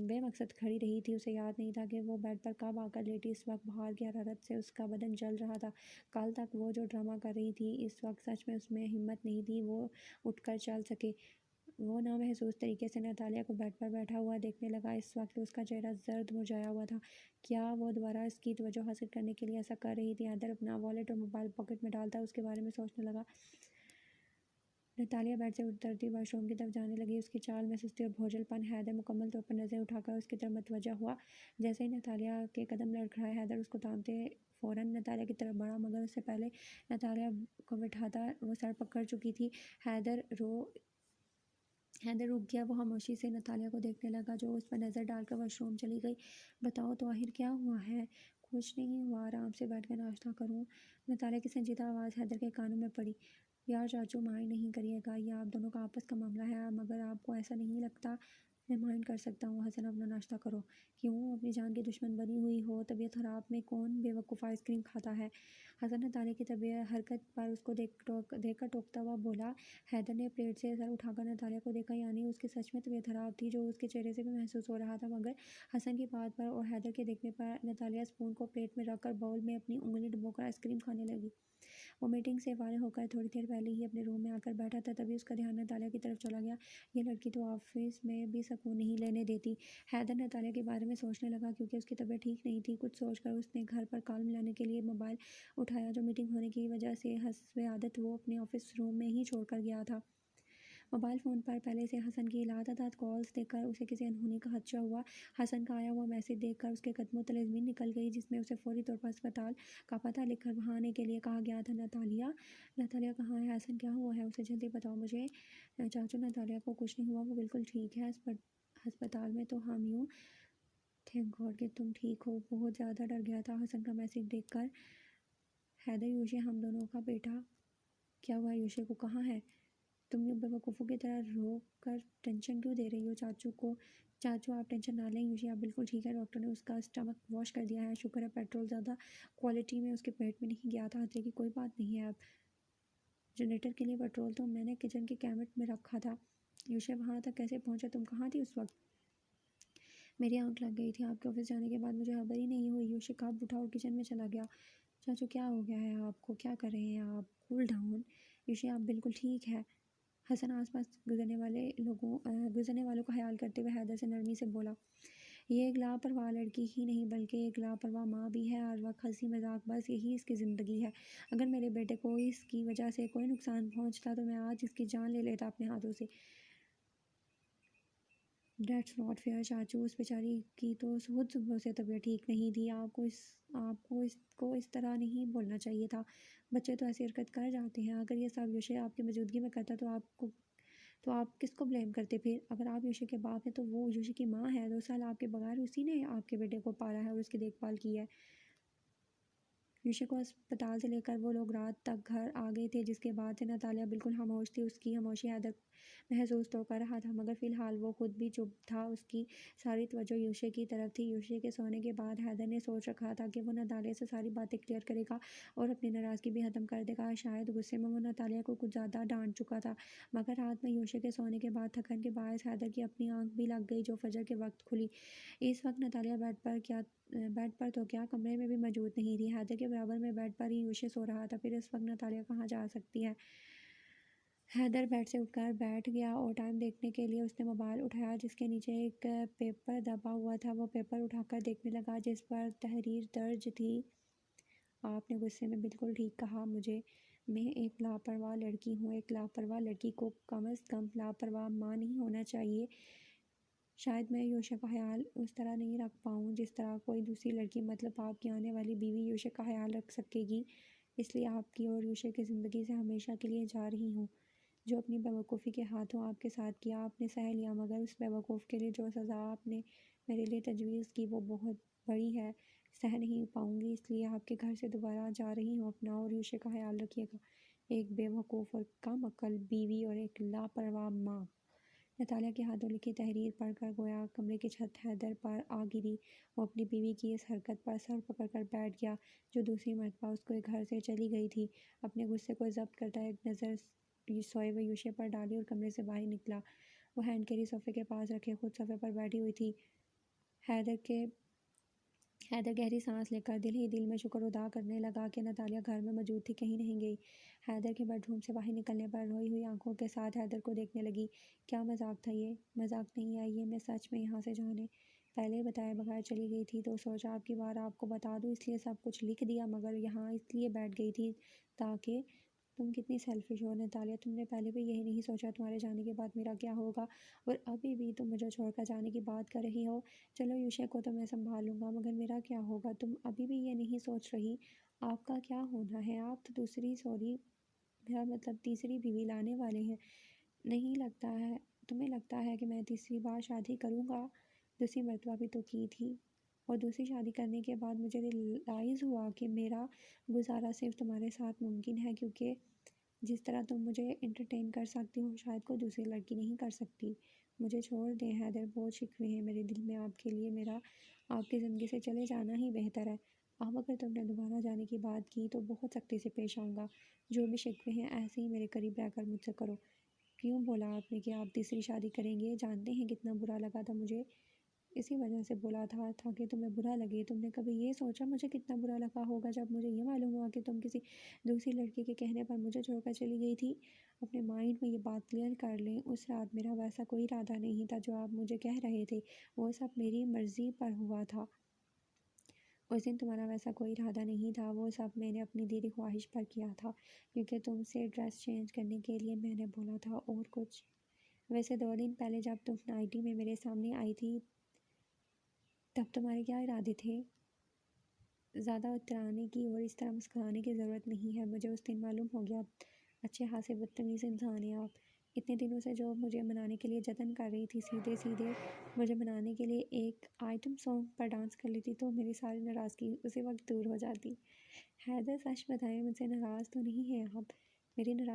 بے مقصد کھڑی رہی تھی۔ اسے یاد نہیں تھا کہ وہ بیڈ پر کب آ کر لیٹی۔ اس وقت باہر کی حرارت سے اس کا بدن جل رہا تھا۔ کل تک وہ جو ڈرامہ کر رہی تھی، اس وقت سچ میں اس میں ہمت نہیں تھی وہ اٹھ کر چل سکے۔ وہ نامحسوس طریقے سے نتالیہ کو بیڈ پر بیٹھا ہوا دیکھنے لگا۔ اس وقت اس کا چہرہ زرد مرجھایا ہوا تھا۔ کیا وہ دوبارہ اس کی توجہ حاصل کرنے کے لیے ایسا کر رہی تھی؟ حیدر اپنا والیٹ اور موبائل پاکٹ میں ڈالتا اس کے بارے میں سوچنے لگا۔ نتالیہ بیڈ سے اترتی واش روم کی طرف جانے لگی۔ اس کی چال میں سستی اور بوجھل پن۔ حیدر مکمل طور پر نظریں اٹھا کر اس کی طرف متوجہ ہوا۔ جیسے ہی نتالیہ کے قدم لڑکھڑائے، حیدر اس کو تھامتے فوراً نتالیہ کی طرف بڑھا، مگر اس سے پہلے نتالیہ کو بٹھاتا وہ سر پکڑ چکی تھی۔ حیدر رک گیا۔ وہ خاموشی سے نتالیہ کو دیکھنے لگا جو اس پر نظر ڈال کر واش روم چلی گئی۔ بتاؤ تو آخر کیا ہوا ہے؟ کچھ نہیں ہوا، آرام سے بیٹھ کر ناشتہ کروں۔ نتالیہ کی سنجیدہ آواز حیدر کے کانوں میں پڑی۔ یار چاچو مائنڈ نہیں کریے گا، یہ آپ دونوں کا آپس کا معاملہ ہے، مگر آپ کو ایسا نہیں لگتا؟ میں مائنڈ کر سکتا ہوں۔ حسن اپنا ناشتہ کرو۔ کیوں اپنی جان کی دشمن بنی ہوئی ہو؟ طبیعت خراب میں کون بے وقوف آئس کریم کھاتا ہے؟ حسن نتالیہ کی حرکت پر اس کو دیکھ کر ٹوکتا ہوا بولا۔ حیدر نے پلیٹ سے سر اٹھا کر نتالیہ کو دیکھا، یعنی اس کی سچ میں طبیعت خراب تھی جو اس کے چہرے سے بھی محسوس ہو رہا تھا۔ مگر حسن کی بات پر اور حیدر کے دیکھنے پر نتالیہ اسپون کو پلیٹ میں رکھ کر باؤل میں اپنی انگلی ڈبو کر آئس کریم کھانے لگی۔ وہ میٹنگ سے فارغ ہو کر تھوڑی دیر پہلے ہی اپنے روم میں آ کر بیٹھا تھا، تبھی اس کا دھیان نتالیہ کی طرف چلا گیا۔ یہ لڑکی تو آفس میں بھی سکون نہیں لینے دیتی۔ حیدر نتالیہ کے بارے میں سوچنے لگا کیونکہ اس کی طبیعت ٹھیک نہیں تھی۔ کچھ سوچ کر اس نے گھر پر کال ملانے کے لیے موبائل اٹھایا جو میٹنگ ہونے کی وجہ سے حسب عادت وہ اپنے آفس روم میں ہی چھوڑ کر گیا تھا۔ موبائل فون پر پہلے سے حسن کی لاتعداد کالز دیکھ کر اسے کسی انہونی کا خدشہ ہوا۔ حسن کا آیا ہوا میسج دیکھ کر اس کے قدموں تلے زمین نکل گئی، جس میں اسے فوری طور پر ہسپتال کا پتہ لکھ کر وہاں آنے کے لیے کہا گیا تھا۔ نتالیہ کہاں ہے؟ حسن کیا ہوا ہے اسے؟ جلدی بتاؤ مجھے۔ چاچو نتالیہ کو کچھ نہیں ہوا، وہ بالکل ٹھیک ہے۔ ہسپتال میں تو ہم یوں تھینک گاڈ کہ تم ٹھیک ہو، بہت زیادہ ڈر گیا تھا حسن کا میسج دیکھ کر۔ حیدر یوشے ہم دونوں کا بیٹا کیا ہوا؟ یوشے کو کہاں ہے؟ تم یوں بیوقوفوں کی طرح رو کر ٹینشن کیوں دے رہی ہو چاچو کو؟ چاچو آپ ٹینشن نہ لیں، یوشے آپ بالکل ٹھیک ہے۔ ڈاکٹر نے اس کا اسٹمک واش کر دیا ہے، شکر ہے پیٹرول زیادہ کوالٹی میں اس کے پیٹ میں نہیں گیا تھا۔ خطرے کی کوئی بات نہیں ہے۔ اب جنریٹر کے لیے پیٹرول تو میں نے کچن کے کیبنٹ میں رکھا تھا۔ یوشے وہاں تک کیسے پہنچا؟ تم کہاں تھی اس وقت؟ میری آنکھ لگ گئی تھی۔ آپ کے آفس جانے کے بعد مجھے خبر ہی نہیں ہوئی۔ یوشک آپ اٹھا اور کچن میں چلا گیا۔ چاچو کیا ہو گیا ہے آپ کو؟ کیا کر رہے ہیں آپ؟ کول ڈاؤن یوشی، آپ بالکل ٹھیک ہے؟ حسن آس پاس گزرنے والوں کا خیال کرتے ہوئے حیدر سے نرمی سے بولا، یہ ایک لاپرواہ لڑکی ہی نہیں بلکہ ایک لاپرواہ ماں بھی ہے۔ ہر وقت ہنسی مذاق، بس یہی اس کی زندگی ہے۔ اگر میرے بیٹے کو اس کی وجہ سے کوئی نقصان پہنچتا تو میں آج اس کی جان لے لیتا اپنے ہاتھوں سے۔ دیٹس ناٹ فیئر چاچو، اس بیچاری کی تو خود صبح سے طبیعت ٹھیک نہیں تھی۔ آپ کو اس طرح نہیں بولنا چاہیے تھا۔ بچے تو ایسی حرکت کر جاتے ہیں۔ اگر یہ سب یوشے آپ کی موجودگی میں کرتا تو آپ کس کو بلیم کرتے پھر؟ اگر آپ یوشے کے باپ ہیں تو وہ یوشے کی ماں ہے۔ 2 سال آپ کے بغیر اسی نے آپ کے بیٹے کو پالا ہے اور اس کی دیکھ بھال کی ہے۔ یوشے کو اسپتال سے لے کر وہ لوگ رات تک گھر آ گئے تھے، جس کے بعد سے ناتالیہ بالکل خاموش تھی۔ اس کی خاموشی حیدر محسوس تو کر رہا تھا مگر فی الحال وہ خود بھی چپ تھا۔ اس کی ساری توجہ یوشے کی طرف تھی۔ یوشے کے سونے کے بعد حیدر نے سوچ رکھا تھا کہ وہ ناتالیہ سے ساری باتیں کلیئر کرے گا اور اپنی ناراضگی بھی ختم کر دے گا۔ شاید غصے میں وہ ناتالیہ کو کچھ زیادہ ڈانٹ چکا تھا، مگر رات میں یوشے کے سونے کے بعد تھکن کے باعث حیدر کی اپنی آنکھ بھی لگ گئی جو فجر کے وقت کھلی۔ اس وقت ناتالیہ بیڈ پر تو کیا کمرے میں بھی موجود نہیں تھی۔ حیدر کے برابر میں بیڈ پر ہی یوشے سو رہا تھا۔ پھر اس وقت ناتالیہ کہاں جا سکتی ہے؟ حیدر بیڈ سے اٹھ کر بیٹھ گیا اور ٹائم دیکھنے کے لیے اس نے موبائل اٹھایا جس کے نیچے ایک پیپر دبا ہوا تھا۔ وہ پیپر اٹھا کر دیکھنے لگا جس پر تحریر درج تھی، آپ نے غصے میں بالکل ٹھیک کہا، میں ایک لاپرواہ لڑکی ہوں۔ ایک لاپرواہ لڑکی کو کم از کم لاپرواہ ماں نہیں ہونا چاہیے۔ شاید میں یوشے کا خیال اس طرح نہیں رکھ پاؤں جس طرح کوئی دوسری لڑکی، مطلب آپ کی آنے والی بیوی یوشے کا خیال رکھ سکے گی، اس لیے آپ کی اور یوشے کی زندگی سے ہمیشہ کے لیے جا رہی ہوں۔ جو اپنی بیوقوفی کے ہاتھوں آپ کے ساتھ کیا آپ نے سہ لیا، مگر اس بیوقوف کے لیے جو سزا آپ نے میرے لیے تجویز کی وہ بہت بڑی ہے، سہ نہیں پاؤں گی، اس لیے آپ کے گھر سے دوبارہ جا رہی ہوں۔ اپنا اور یوشے کا خیال رکھیے گا۔ ایک بیوقوف اور کم عقل بیوی اور ایک لاپرواہ ماں۔ ناتالیہ کے ہاتھوں لکھی تحریر پڑھ کر گویا کمرے کی چھت حیدر پر آ گری۔ وہ اپنی بیوی کی اس حرکت پر سر پکڑ کر بیٹھ گیا جو دوسری مرتبہ اس کے گھر سے چلی گئی تھی۔ اپنے غصے کو ضبط کرتا ایک نظر سوئے ہوئے یوشے پر ڈالی اور کمرے سے باہر نکلا۔ وہ ہینڈ کیری صوفے کے پاس رکھے خود صوفے پر بیٹھی ہوئی تھی۔ حیدر گہری سانس لے کر دل ہی دل میں شکر ادا کرنے لگا کہ ناتالیہ گھر میں موجود تھی، کہیں نہیں گئی۔ حیدر کے بیڈ روم سے باہر نکلنے پر روئی ہوئی آنکھوں کے ساتھ حیدر کو دیکھنے لگی۔ کیا مذاق تھا یہ؟ مذاق نہیں، آئیے میں سچ میں یہاں سے جانے پہلے بتائے بغیر چلی گئی تھی تو سوچا اب کی بار آپ کو بتا دوں، اس لیے سب کچھ لکھ دیا، مگر یہاں اس لیے بیٹھ گئی تھی تاکہ تم کتنی سیلفش ہو ناتالیہ، تم نے پہلے بھی یہی نہیں سوچا تمہارے جانے کے بعد میرا کیا ہوگا، اور ابھی بھی تم مجھے چھوڑ کر جانے کی بات کر رہی ہو۔ چلو یوشے کو تو میں سنبھال لوں گا مگر میرا کیا ہوگا؟ تم ابھی بھی یہ نہیں سوچ رہی آپ کا کیا ہونا ہے؟ آپ تو میرا مطلب تیسری بیوی لانے والے ہیں، نہیں لگتا ہے تمہیں لگتا ہے کہ میں تیسری بار شادی کروں گا؟ دوسری مرتبہ بھی تو کی تھی، اور دوسری شادی کرنے کے بعد مجھے ریئلائز ہوا کہ میرا گزارا صرف تمہارے ساتھ ممکن ہے، کیونکہ جس طرح تم مجھے انٹرٹین کر سکتی ہو شاید کوئی دوسری لڑکی نہیں کر سکتی۔ مجھے چھوڑ دیں حیدر، بہت شکوے ہیں میرے دل میں آپ کے لیے، میرا آپ کی زندگی سے چلے جانا ہی بہتر ہے۔ اب اگر تم نے دوبارہ جانے کی بات کی تو بہت سختی سے پیش آؤں گا۔ جو بھی شکوے ہیں ایسے ہی میرے قریب رہ کر مجھ سے کرو۔ کیوں بولا آپ نے کہ آپ تیسری شادی کریں گے؟ جانتے ہیں کتنا برا لگا تھا مجھے، اسی وجہ سے بولا تھا کہ تمہیں برا لگے۔ تم نے کبھی یہ سوچا مجھے کتنا برا لگا ہوگا جب مجھے یہ معلوم ہوا کہ تم کسی دوسری لڑکی کے کہنے پر مجھے چھوڑ کر چلی گئی تھی؟ اپنے مائنڈ میں یہ بات کلیئر کر لیں، اس رات میرا ویسا کوئی ارادہ نہیں تھا جو آپ مجھے کہہ رہے تھے، وہ سب میری مرضی پر ہوا تھا۔ اس دن تمہارا ویسا کوئی ارادہ نہیں تھا، وہ سب میں نے اپنی دلی خواہش پر کیا تھا، کیونکہ تم سے ڈریس چینج کرنے کے لیے میں نے بولا تھا، اور کچھ۔ ویسے 2 دن پہلے جب تم نائٹی میں میرے سامنے آئی تھی تب تمہارے کیا ارادے تھے؟ زیادہ اترانے کی اور اس طرح مسکرانے کی ضرورت نہیں ہے، مجھے اس دن معلوم ہو گیا اچھے خاصے بدتمیز انسان ہیں آپ۔ اتنے دنوں سے جو مجھے منانے کے لیے جتن کر رہی تھی، سیدھے مجھے منانے کے لیے ایک آئٹم سانگ پر ڈانس کر لیتی تو میری ساری ناراضگی اسی وقت دور ہو جاتی۔ حیدر سچ بتائیں، مجھ سے ناراض تو نہیں ہیں آپ؟ میری ناراضگی